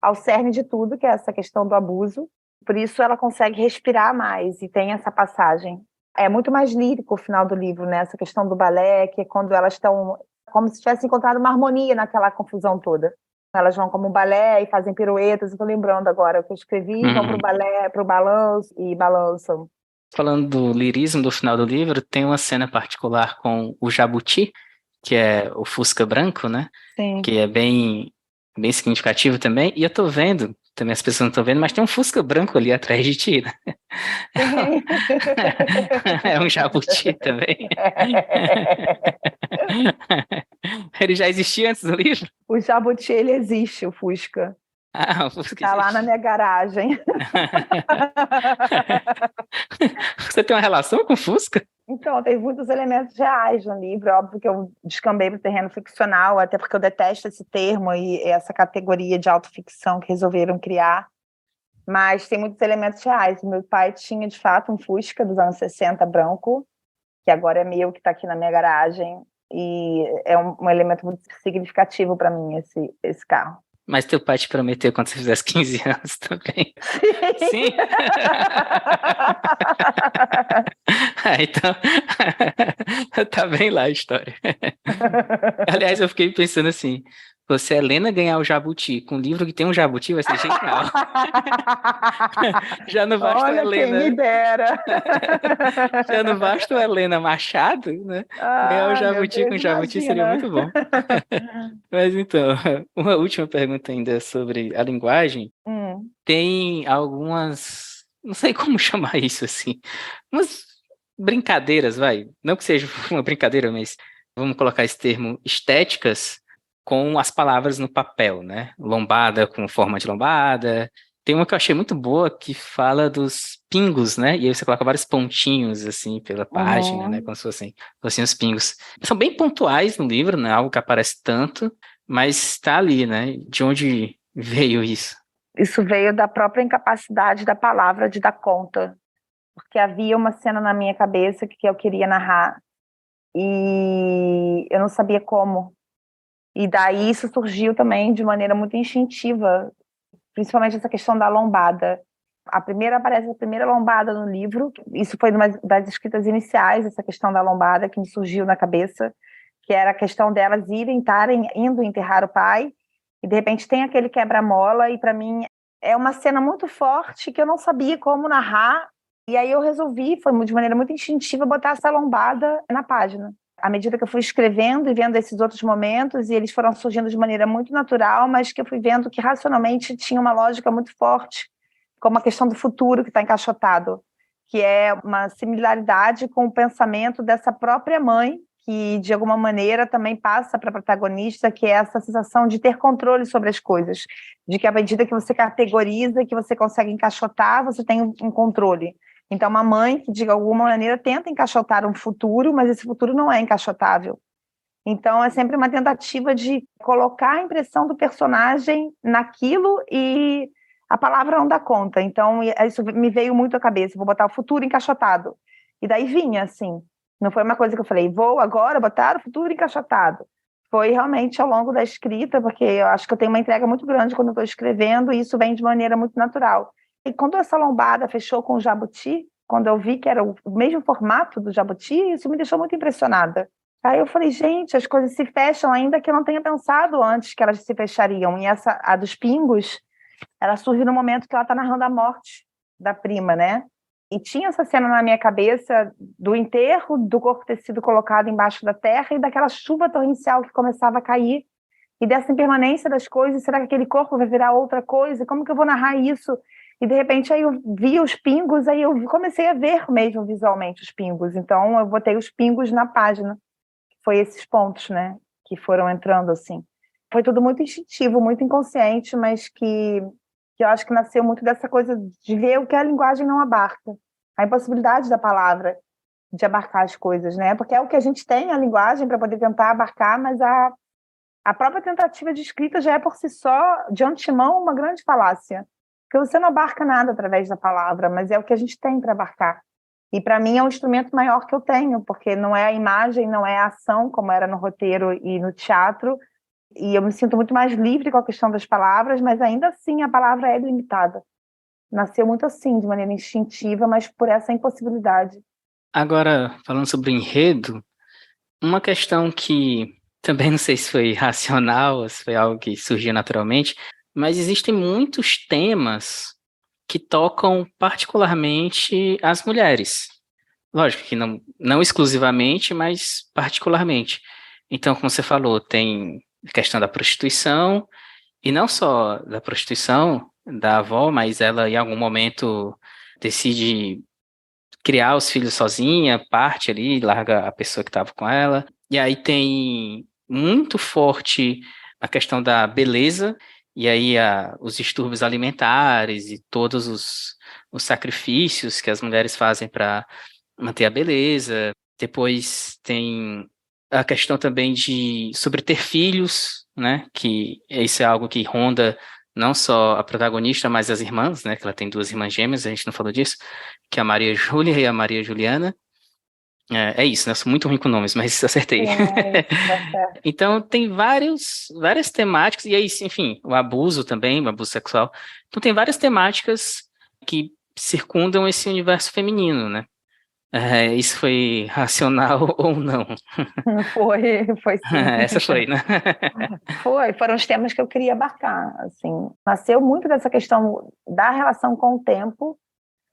ao cerne de tudo, que é essa questão do abuso. Por isso ela consegue respirar mais e tem essa passagem. É muito mais lírico o final do livro, né? Essa questão do balé, que é quando elas estão como se tivessem encontrado uma harmonia naquela confusão toda. Elas vão como um balé e fazem piruetas. Estou lembrando agora o que eu escrevi, vão para o balé, para o balanço e balançam. Falando do lirismo do final do livro, tem uma cena particular com o jabuti, que é o fusca branco, né? Sim. Que é bem significativo também. E eu tô vendo, também as pessoas não estão vendo, mas tem um fusca branco ali atrás de ti, né? É um jabuti também. Ele já existia antes do livro? O jabuti, ele existe, o Fusca. O Fusca tá lá na minha garagem. Você tem uma relação com o Fusca? Então, tem muitos elementos reais no livro. Óbvio que eu descambei para o terreno ficcional, até porque eu detesto esse termo e essa categoria de autoficção que resolveram criar. Mas tem muitos elementos reais. O meu pai tinha, de fato, um Fusca dos anos 60, branco, que agora é meu, que está aqui na minha garagem. E é um elemento muito significativo para mim, esse carro. Mas teu pai te prometeu quando você fizesse 15 anos também. Sim? Então, tá bem lá a história. Aliás, eu fiquei pensando assim, se a Helena ganhar o Jabuti com um livro que tem um Jabuti, vai ser genial. Já não basta a Olha, quem me Helena, dera. já não basta a Helena Machado, né? Ganhar o Ai, meu Jabuti com Deus, Jabuti seria imagina. muito bom. Mas então, uma última pergunta ainda sobre a linguagem. Hum. Tem algumas, não sei como chamar isso assim, umas brincadeiras, vai. Não que seja uma brincadeira, mas vamos colocar esse termo, estéticas com as palavras no papel, né? Lombada com forma de lombada. Tem uma que eu achei muito boa que fala dos pingos, né? E aí você coloca vários pontinhos assim pela página, né? Uhum. Como se fossem os pingos. São bem pontuais no livro, não é algo que aparece tanto, mas está ali, né? De onde veio isso? Isso veio da própria incapacidade da palavra de dar conta, porque havia uma cena na minha cabeça que eu queria narrar e eu não sabia como. E daí isso surgiu também de maneira muito instintiva, principalmente essa questão da lombada. Aparece a primeira lombada no livro, isso foi uma das escritas iniciais, essa questão da lombada que me surgiu na cabeça, que era a questão delas estarem indo enterrar o pai, e de repente tem aquele quebra-mola, e para mim é uma cena muito forte que eu não sabia como narrar, e aí eu resolvi, foi de maneira muito instintiva, botar essa lombada na página. À medida que eu fui escrevendo e vendo esses outros momentos, e eles foram surgindo de maneira muito natural, mas que eu fui vendo que racionalmente tinha uma lógica muito forte, como a questão do futuro que está encaixotado, que é uma similaridade com o pensamento dessa própria mãe, que de alguma maneira também passa para a protagonista, que é essa sensação de ter controle sobre as coisas, de que à medida que você categoriza, que você consegue encaixotar, você tem um controle. Então, uma mãe que, de alguma maneira, tenta encaixotar um futuro, mas esse futuro não é encaixotável. Então, é sempre uma tentativa de colocar a impressão do personagem naquilo e a palavra não dá conta. Então, isso me veio muito à cabeça. Vou botar o futuro encaixotado. E daí vinha, assim. Não foi uma coisa que eu falei, vou agora botar o futuro encaixotado. Foi realmente ao longo da escrita, porque eu acho que eu tenho uma entrega muito grande quando eu estou escrevendo, e isso vem de maneira muito natural. E quando essa lombada fechou com o Jabuti, quando eu vi que era o mesmo formato do Jabuti, isso me deixou muito impressionada. Aí eu falei, gente, as coisas se fecham ainda que eu não tenha pensado antes que elas se fechariam. E a dos pingos, ela surge no momento que ela está narrando a morte da prima, né? E tinha essa cena na minha cabeça do enterro, do corpo ter sido colocado embaixo da terra e daquela chuva torrencial que começava a cair e dessa impermanência das coisas. Será que aquele corpo vai virar outra coisa? Como que eu vou narrar isso? E de repente aí eu vi os pingos, aí eu comecei a ver mesmo visualmente os pingos. Então eu botei os pingos na página. Foi esses pontos, né, que foram entrando assim. Foi tudo muito instintivo, muito inconsciente, mas que eu acho que nasceu muito dessa coisa de ver o que a linguagem não abarca, a impossibilidade da palavra de abarcar as coisas, né? Porque é o que a gente tem, a linguagem, para poder tentar abarcar, mas a própria tentativa de escrita já é por si só, de antemão, uma grande falácia. Porque você não abarca nada através da palavra, mas é o que a gente tem para abarcar. E para mim é um instrumento maior que eu tenho, porque não é a imagem, não é a ação, como era no roteiro e no teatro, e eu me sinto muito mais livre com a questão das palavras, mas ainda assim a palavra é limitada. Nasceu muito assim, de maneira instintiva, mas por essa impossibilidade. Agora, falando sobre o enredo, uma questão que também não sei se foi racional, ou se foi algo que surgiu naturalmente, mas existem muitos temas que tocam particularmente as mulheres. Lógico que não exclusivamente, mas particularmente. Então, como você falou, tem a questão da prostituição, e não só da prostituição da avó, mas ela em algum momento decide criar os filhos sozinha, parte ali, larga a pessoa que estava com ela. E aí tem muito forte a questão da beleza, e aí os distúrbios alimentares e todos os sacrifícios que as mulheres fazem para manter a beleza. Depois tem a questão também sobre ter filhos, né? Que isso é algo que ronda não só a protagonista, mas as irmãs, né? Que ela tem duas irmãs gêmeas, a gente não falou disso, que é a Maria Júlia e a Maria Juliana. É isso, né? Eu sou muito ruim com nomes, mas acertei. Tá certo. Então, tem várias temáticas, e aí, enfim, o abuso também, o abuso sexual. Então, tem várias temáticas que circundam esse universo feminino, né? Isso foi racional ou não? Foi sim. Essa foi, né? Foram os temas que eu queria abarcar, assim. Nasceu muito dessa questão da relação com o tempo,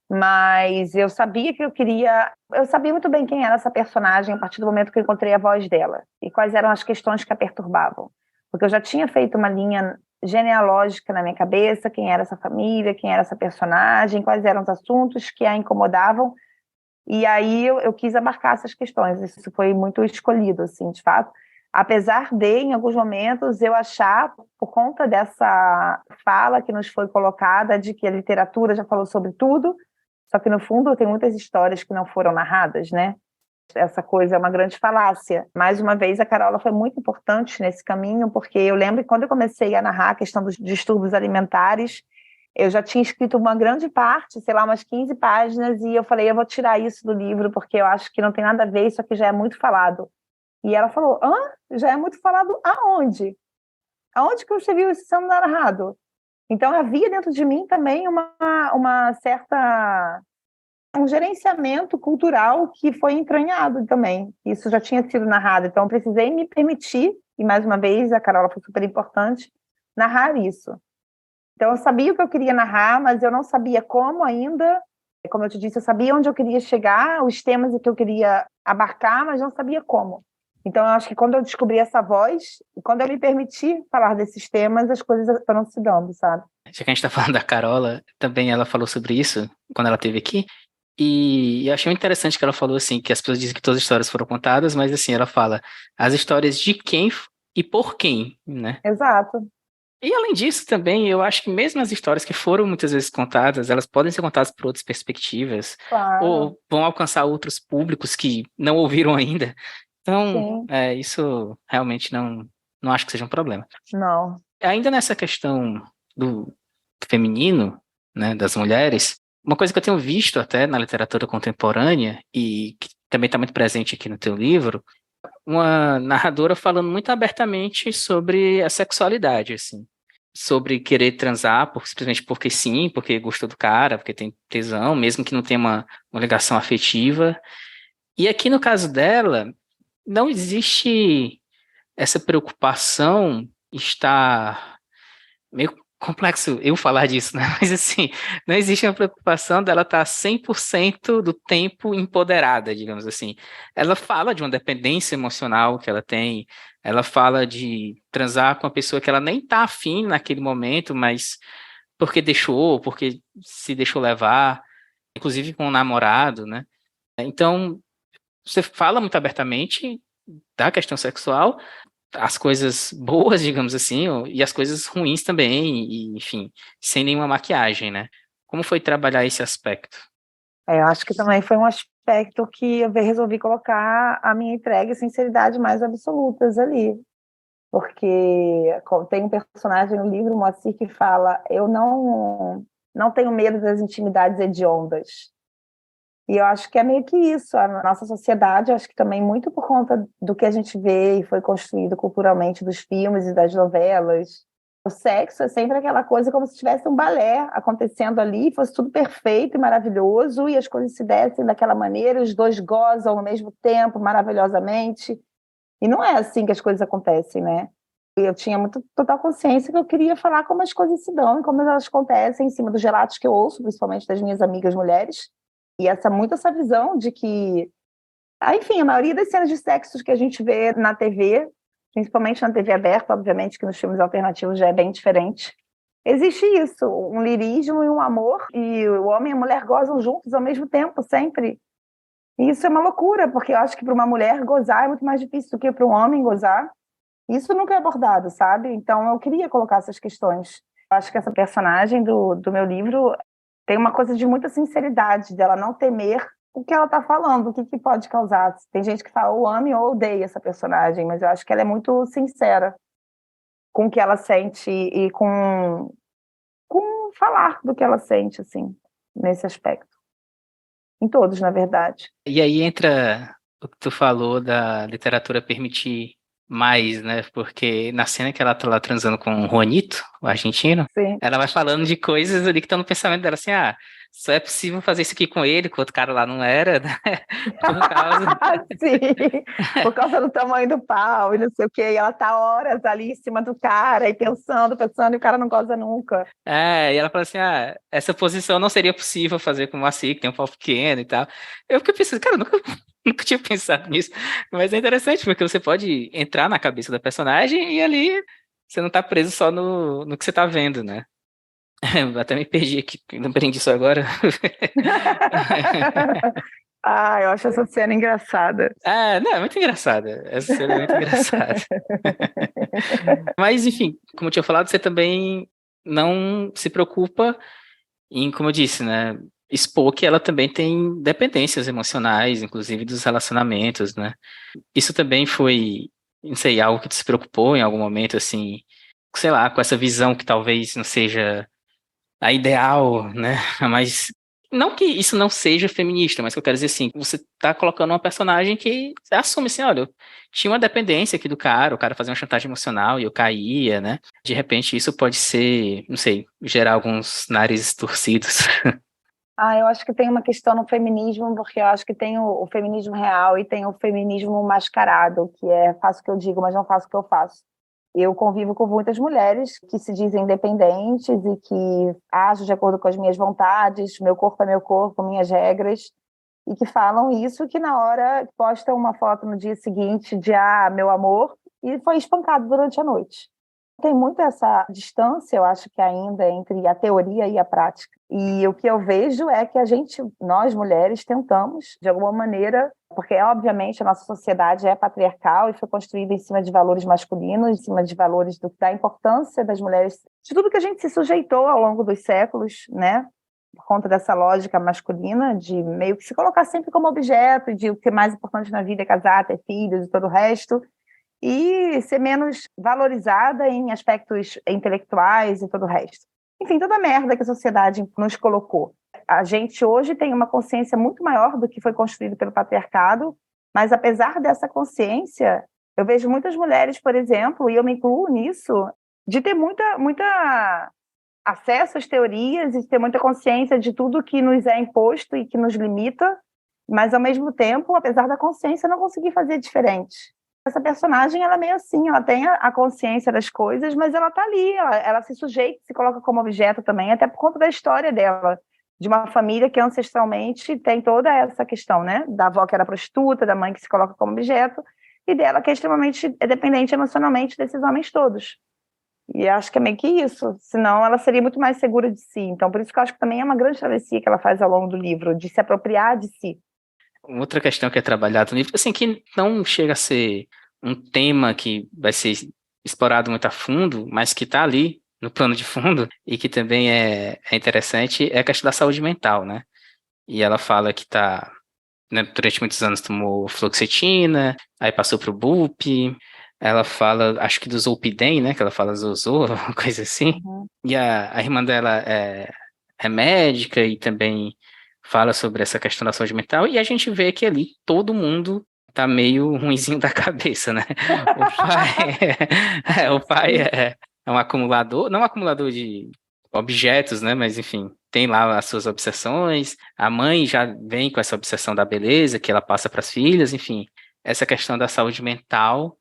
mas eu sabia que eu sabia muito bem quem era essa personagem a partir do momento que eu encontrei a voz dela e quais eram as questões que a perturbavam. Porque eu já tinha feito uma linha genealógica na minha cabeça, quem era essa família, quem era essa personagem, quais eram os assuntos que a incomodavam, e aí eu quis abarcar essas questões. Isso foi muito escolhido, assim, de fato. Apesar de, em alguns momentos, eu achar, por conta dessa fala que nos foi colocada, de que a literatura já falou sobre tudo, só que, no fundo, tem muitas histórias que não foram narradas, né? Essa coisa é uma grande falácia. Mais uma vez, a Carola foi muito importante nesse caminho, porque eu lembro que quando eu comecei a narrar a questão dos distúrbios alimentares, eu já tinha escrito uma grande parte, sei lá, umas 15 páginas, e eu falei, eu vou tirar isso do livro, porque eu acho que não tem nada a ver, isso aqui já é muito falado. E ela falou, hã? Já é muito falado aonde? Aonde que você viu isso sendo narrado? Então havia dentro de mim também uma certa um gerenciamento cultural que foi entranhado também. Isso já tinha sido narrado, então eu precisei me permitir, e mais uma vez a Carola foi super importante, narrar isso. Então eu sabia o que eu queria narrar, mas eu não sabia como ainda. Como eu te disse, eu sabia onde eu queria chegar, os temas que eu queria abarcar, mas não sabia como. Então, eu acho que quando eu descobri essa voz, e quando eu me permiti falar desses temas, as coisas foram se dando, sabe? Já que a gente tá falando da Carola, também ela falou sobre isso quando ela esteve aqui. E eu achei muito interessante que ela falou assim, que as pessoas dizem que todas as histórias foram contadas, mas assim, ela fala as histórias de quem e por quem, né? Exato. E além disso também, eu acho que mesmo as histórias que foram muitas vezes contadas, elas podem ser contadas por outras perspectivas, Claro. ou vão alcançar outros públicos que não ouviram ainda. Então, Sim. isso realmente não acho que seja um problema. Não. Ainda nessa questão do feminino, né, das mulheres, uma coisa que eu tenho visto até na literatura contemporânea e que também está muito presente aqui no teu livro, uma narradora falando muito abertamente sobre a sexualidade, assim, sobre querer transar simplesmente porque sim, porque gostou do cara, porque tem tesão, mesmo que não tenha uma ligação afetiva. E aqui no caso dela, não existe essa preocupação estar meio complexo eu falar disso, né? Mas assim, não existe uma preocupação dela estar 100% do tempo empoderada, digamos assim. Ela fala de uma dependência emocional que ela tem, ela fala de transar com uma pessoa que ela nem tá afim naquele momento, mas porque deixou, porque se deixou levar, inclusive com o namorado, né? Então, você fala muito abertamente da questão sexual, as coisas boas, digamos assim, e as coisas ruins também, e, enfim, sem nenhuma maquiagem, né? Como foi trabalhar esse aspecto? Eu acho que também foi um aspecto que eu resolvi colocar a minha entrega e sinceridade mais absolutas ali. Porque tem um personagem no livro, Moacir, que fala: eu não tenho medo das intimidades hediondas. E eu acho que é meio que isso, a nossa sociedade, acho que também muito por conta do que a gente vê e foi construído culturalmente dos filmes e das novelas. O sexo é sempre aquela coisa como se tivesse um balé acontecendo ali, fosse tudo perfeito e maravilhoso, e as coisas se dessem daquela maneira, os dois gozam ao mesmo tempo, maravilhosamente. E não é assim que as coisas acontecem, né? Eu tinha muito total consciência que eu queria falar como as coisas se dão e como elas acontecem em cima dos relatos que eu ouço, principalmente das minhas amigas mulheres. E essa visão de que, enfim, a maioria das cenas de sexo que a gente vê na TV, principalmente na TV aberta, obviamente, que nos filmes alternativos já é bem diferente, existe isso, um lirismo e um amor, e o homem e a mulher gozam juntos ao mesmo tempo, sempre. E isso é uma loucura, porque eu acho que para uma mulher gozar é muito mais difícil do que para um homem gozar. Isso nunca é abordado, sabe? Então eu queria colocar essas questões. Eu acho que essa personagem do meu livro tem uma coisa de muita sinceridade, dela não temer o que ela está falando, o que pode causar. Tem gente que fala ou ame ou odeia essa personagem, mas eu acho que ela é muito sincera com o que ela sente e com falar do que ela sente, assim, nesse aspecto. Em todos, na verdade. E aí entra o que tu falou da literatura permitir mais, né? Porque na cena que ela tá lá transando com o Juanito, o argentino, Sim. ela vai falando de coisas ali que estão no pensamento dela, assim, só é possível fazer isso aqui com ele, que o outro cara lá não era, né? Por causa... Sim, por causa do tamanho do pau e não sei o quê. E ela tá horas ali em cima do cara e pensando, e o cara não goza nunca. E ela fala assim, essa posição não seria possível fazer com o Moacir, que tem um pau pequeno e tal. Eu fiquei pensando, cara, eu nunca tinha pensado nisso. Mas é interessante, porque você pode entrar na cabeça da personagem e ali você não tá preso só no que você tá vendo, né? Eu até me perdi aqui, lembrei disso agora. Eu acho essa cena engraçada. Não, é muito engraçada. Essa cena é muito engraçada. Mas, enfim, como eu tinha falado, você também não se preocupa em, como eu disse, né, expor que ela também tem dependências emocionais, inclusive dos relacionamentos, né? Isso também foi, não sei, algo que te se preocupou em algum momento, assim, sei lá, com essa visão que talvez não seja a ideal, né? Mas não que isso não seja feminista, mas que eu quero dizer assim, você tá colocando uma personagem que assume assim, olha, eu tinha uma dependência aqui do cara, o cara fazia uma chantagem emocional e eu caía, né? De repente isso pode ser, não sei, gerar alguns narizes torcidos. Eu acho que tem uma questão no feminismo, porque eu acho que tem o feminismo real e tem o feminismo mascarado, que é faço o que eu digo, mas não faço o que eu faço. Eu convivo com muitas mulheres que se dizem independentes e que agem de acordo com as minhas vontades, meu corpo é meu corpo, minhas regras, e que falam isso, que na hora postam uma foto no dia seguinte de meu amor, e foi espancado durante a noite. Tem muito essa distância, eu acho que ainda, entre a teoria e a prática. E o que eu vejo é que nós mulheres, tentamos, de alguma maneira, porque obviamente a nossa sociedade é patriarcal e foi construída em cima de valores masculinos, em cima de valores da importância das mulheres, de tudo que a gente se sujeitou ao longo dos séculos, né? Por conta dessa lógica masculina de meio que se colocar sempre como objeto, de o que é mais importante na vida é casar, ter filhos e todo o resto, e ser menos valorizada em aspectos intelectuais e todo o resto. Enfim, toda a merda que a sociedade nos colocou. A gente hoje tem uma consciência muito maior do que foi construído pelo patriarcado, mas apesar dessa consciência, eu vejo muitas mulheres, por exemplo, e eu me incluo nisso, de ter muita acesso às teorias e ter muita consciência de tudo que nos é imposto e que nos limita, mas ao mesmo tempo, apesar da consciência, não conseguir fazer diferente. Essa personagem, ela é meio assim, ela tem a consciência das coisas, mas ela tá ali, ela se sujeita, se coloca como objeto também, até por conta da história dela, de uma família que ancestralmente tem toda essa questão, né? Da avó que era prostituta, da mãe que se coloca como objeto, e dela que é extremamente dependente emocionalmente desses homens todos. E acho que é meio que isso, senão ela seria muito mais segura de si. Então, por isso que eu acho que também é uma grande travessia que ela faz ao longo do livro, de se apropriar de si. Outra questão que é trabalhada no livro, assim, que não chega a ser um tema que vai ser explorado muito a fundo, mas que está ali no plano de fundo e que também é interessante, é a questão da saúde mental, né? E ela fala que né, durante muitos anos tomou fluoxetina, aí passou pro BUP, ela fala, acho que do Zolpidem, né, que ela fala Zozô, uma coisa assim, e a irmã dela é médica e também fala sobre essa questão da saúde mental, e a gente vê que ali todo mundo tá meio ruinzinho da cabeça, né? O pai é um acumulador, não um acumulador de objetos, né? Mas enfim, tem lá as suas obsessões. A mãe já vem com essa obsessão da beleza que ela passa para as filhas, enfim, essa questão da saúde mental,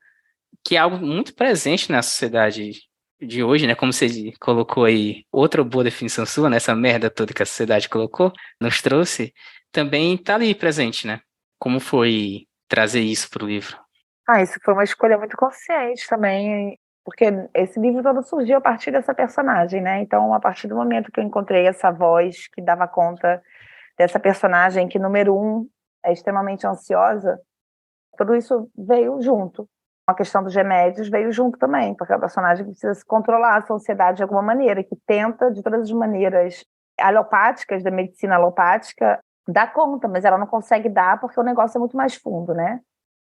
que é algo muito presente na sociedade de hoje, né? Como você colocou aí, outra boa definição sua, né? Essa merda toda que a sociedade colocou, nos trouxe, também tá ali presente, né? Como foi trazer isso para o livro? Isso foi uma escolha muito consciente também, porque esse livro todo surgiu a partir dessa personagem, né? Então, a partir do momento que eu encontrei essa voz que dava conta dessa personagem que, número 1, é extremamente ansiosa, tudo isso veio junto. A questão dos remédios veio junto também, porque a personagem precisa se controlar a sua ansiedade de alguma maneira, que tenta, de todas as maneiras alopáticas, da medicina alopática, dar conta, mas ela não consegue dar porque o negócio é muito mais fundo, né?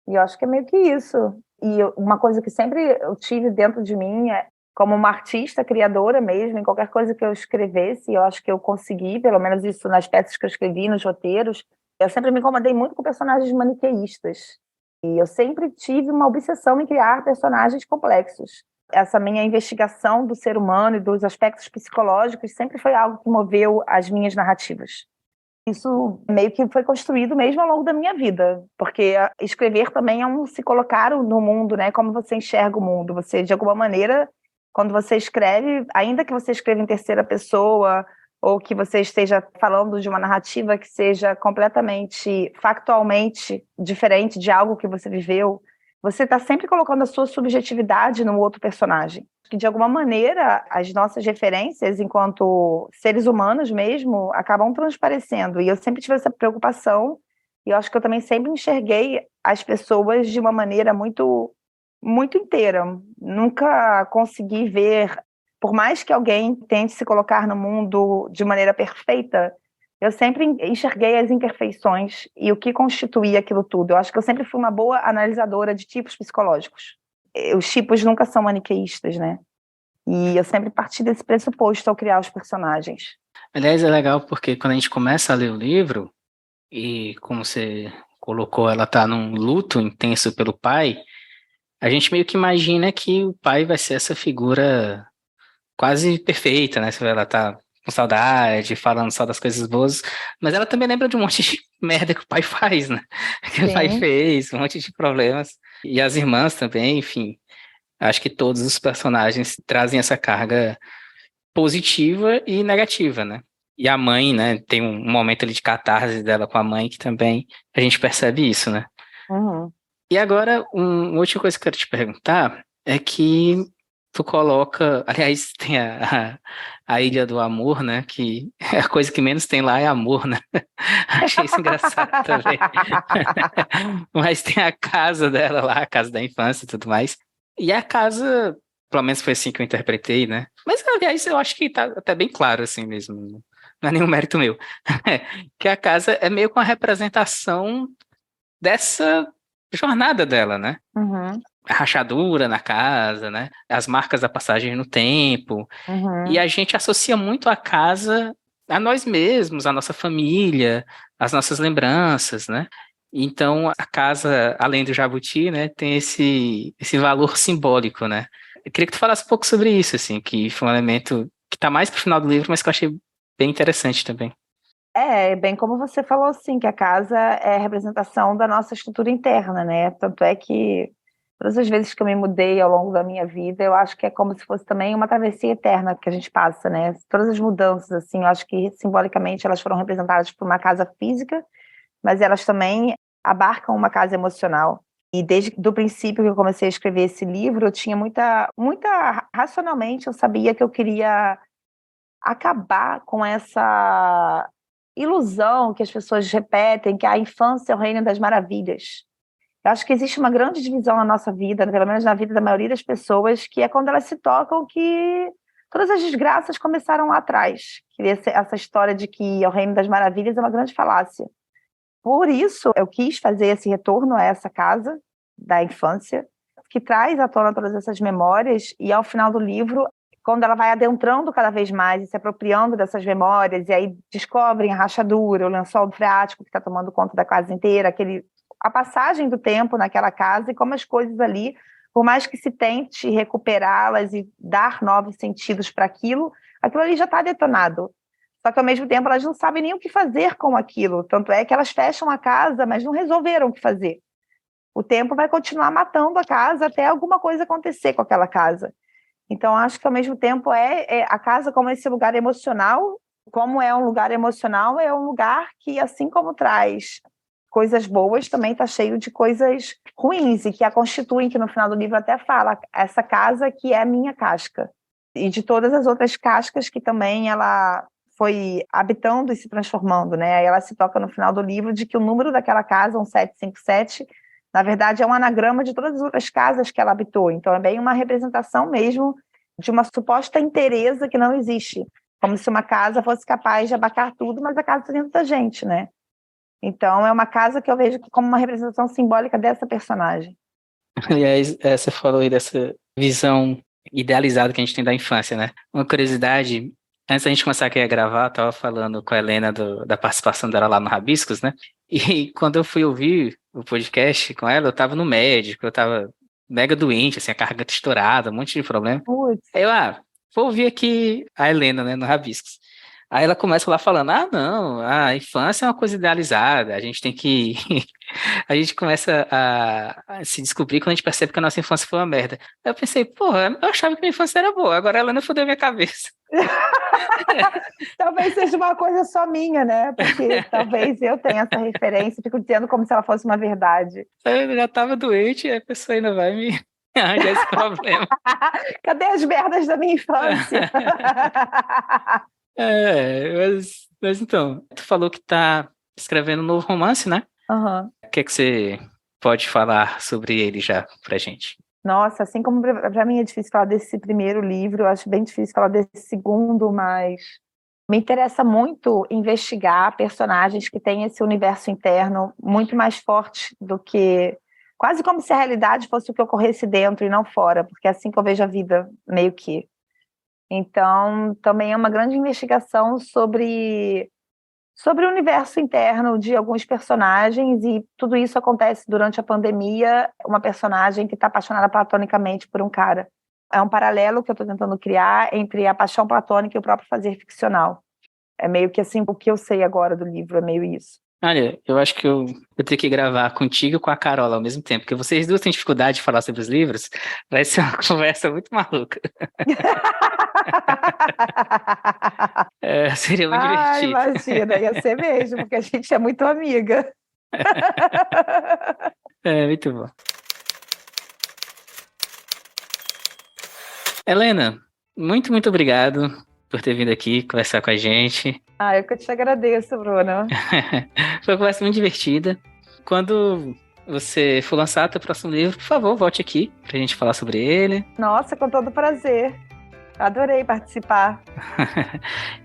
E eu acho que é meio que isso. E uma coisa que sempre eu tive dentro de mim como uma artista, criadora mesmo, em qualquer coisa que eu escrevesse, eu acho que eu consegui, pelo menos isso nas peças que eu escrevi, nos roteiros, Eu sempre me incomodei muito com personagens maniqueístas. E eu sempre tive uma obsessão em criar personagens complexos. Essa minha investigação do ser humano e dos aspectos psicológicos sempre foi algo que moveu as minhas narrativas. Isso meio que foi construído mesmo ao longo da minha vida, porque escrever também é se colocar no mundo, né? Como você enxerga o mundo. Você, de alguma maneira, quando você escreve, ainda que você escreva em terceira pessoa, ou que você esteja falando de uma narrativa que seja completamente, factualmente diferente de algo que você viveu, você está sempre colocando a sua subjetividade no outro personagem. Que, de alguma maneira, as nossas referências, enquanto seres humanos mesmo, acabam transparecendo. E eu sempre tive essa preocupação, e eu acho que eu também sempre enxerguei as pessoas de uma maneira muito, muito inteira. Nunca consegui ver, por mais que alguém tente se colocar no mundo de maneira perfeita, eu sempre enxerguei as imperfeições e o que constituía aquilo tudo. Eu acho que eu sempre fui uma boa analisadora de tipos psicológicos. Os tipos nunca são maniqueístas, né? E eu sempre parti desse pressuposto ao criar os personagens. Aliás, é legal porque quando a gente começa a ler o livro, e como você colocou, ela tá num luto intenso pelo pai, a gente meio que imagina que o pai vai ser essa figura quase perfeita, né? Ela tá com saudade, falando só das coisas boas, mas ela também lembra de um monte de merda que o pai faz, né? Que o pai fez, um monte de problemas. E as irmãs também, enfim. Acho que todos os personagens trazem essa carga positiva e negativa, né? E a mãe, né? Tem um momento ali de catarse dela com a mãe que também a gente percebe isso, né? Uhum. E agora, uma última coisa que eu quero te perguntar é que tu coloca, aliás, tem a Ilha do Amor, né? Que a coisa que menos tem lá é amor, né? Achei isso engraçado também. Mas tem a casa dela lá, a casa da infância e tudo mais. E a casa, pelo menos foi assim que eu interpretei, né? Mas, aliás, eu acho que tá até bem claro assim mesmo. Não é nenhum mérito meu. Que a casa é meio com a representação dessa jornada dela, né? Uhum. A rachadura na casa, né? As marcas da passagem no tempo. Uhum. E a gente associa muito a casa a nós mesmos, a nossa família, as nossas lembranças, né? Então, a casa, além do jabuti, né, tem esse valor simbólico, né? Eu queria que tu falasse um pouco sobre isso, assim, que foi um elemento que está mais pro final do livro, mas que eu achei bem interessante também. Bem como você falou, sim, que a casa é a representação da nossa estrutura interna, né? Tanto é que todas as vezes que eu me mudei ao longo da minha vida, eu acho que é como se fosse também uma travessia eterna que a gente passa, né? Todas as mudanças, assim, eu acho que simbolicamente elas foram representadas por uma casa física, mas elas também abarcam uma casa emocional. E desde o princípio que eu comecei a escrever esse livro, eu tinha muita racionalmente, eu sabia que eu queria acabar com essa ilusão que as pessoas repetem, que a infância é o reino das maravilhas. Eu acho que existe uma grande divisão na nossa vida, pelo menos na vida da maioria das pessoas, que é quando elas se tocam que todas as desgraças começaram lá atrás. Essa história de que é o reino das maravilhas é uma grande falácia. Por isso, eu quis fazer esse retorno a essa casa da infância, que traz à tona todas essas memórias, e ao final do livro, quando ela vai adentrando cada vez mais e se apropriando dessas memórias, e aí descobrem a rachadura, o lençol freático que está tomando conta da casa inteira, a passagem do tempo naquela casa e como as coisas ali, por mais que se tente recuperá-las e dar novos sentidos para aquilo ali já está detonado. Só que, ao mesmo tempo, elas não sabem nem o que fazer com aquilo. Tanto é que elas fecham a casa, mas não resolveram o que fazer. O tempo vai continuar matando a casa até alguma coisa acontecer com aquela casa. Então, acho que, ao mesmo tempo, a casa como esse lugar emocional, como é um lugar emocional, é um lugar que, assim como traz coisas boas, também está cheio de coisas ruins e que a constituem, que no final do livro até fala, essa casa que é a minha casca. E de todas as outras cascas que também ela foi habitando e se transformando, né? Aí ela se toca no final do livro de que o número daquela casa, 1757, na verdade é um anagrama de todas as outras casas que ela habitou. Então é bem uma representação mesmo de uma suposta inteireza que não existe. Como se uma casa fosse capaz de abarcar tudo, mas a casa está dentro da gente, né? Então é uma casa que eu vejo como uma representação simbólica dessa personagem. Aliás, você falou aí dessa visão idealizada que a gente tem da infância, né? Uma curiosidade, antes da gente começar aqui a gravar, eu tava falando com a Helena da participação dela lá no Rabiscos, né? E quando eu fui ouvir o podcast com ela, eu tava no médico, eu tava mega doente, assim, a garganta estourada, um monte de problema. Putz. Aí eu, vou ouvir aqui a Helena, né, no Rabiscos. Aí ela começa lá falando, não, a infância é uma coisa idealizada, a gente tem que... A gente começa a se descobrir quando a gente percebe que a nossa infância foi uma merda. Aí eu pensei, porra, eu achava que minha infância era boa, agora ela não fodeu minha cabeça. Talvez seja uma coisa só minha, né? Porque talvez eu tenha essa referência, fico dizendo como se ela fosse uma verdade. Eu já tava doente, a pessoa ainda vai me arranjar esse problema. Cadê as merdas da minha infância? Mas então, tu falou que tá escrevendo um novo romance, né? Uhum. O que é que você pode falar sobre ele já pra gente? Nossa, assim como para mim é difícil falar desse primeiro livro, eu acho bem difícil falar desse segundo, mas me interessa muito investigar personagens que têm esse universo interno muito mais forte do que... Quase como se a realidade fosse o que ocorresse dentro e não fora, porque é assim que eu vejo a vida, meio que. Então, também é uma grande investigação sobre o universo interno de alguns personagens, e tudo isso acontece durante a pandemia. Uma personagem que está apaixonada platonicamente por um cara. É um paralelo que eu estou tentando criar entre a paixão platônica e o próprio fazer ficcional. É meio que assim, o que eu sei agora do livro é meio isso. Olha, eu acho que eu tenho que gravar contigo e com a Carola ao mesmo tempo, porque vocês duas têm dificuldade de falar sobre os livros, vai ser uma conversa muito maluca. Seria muito divertido. Imagina, ia ser mesmo, porque a gente é muito amiga. Muito bom. Helena, muito, muito obrigado por ter vindo aqui conversar com a gente. Eu que te agradeço, Bruno. Foi uma conversa muito divertida. Quando você for lançar teu próximo livro, por favor, volte aqui pra gente falar sobre ele. Nossa, com todo prazer. Adorei participar.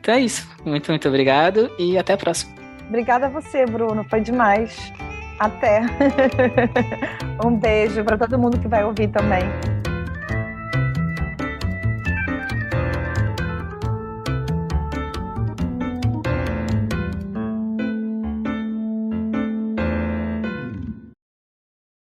Então é isso. Muito, muito obrigado e até a próxima. Obrigada a você, Bruno. Foi demais. Até. Um beijo para todo mundo que vai ouvir também.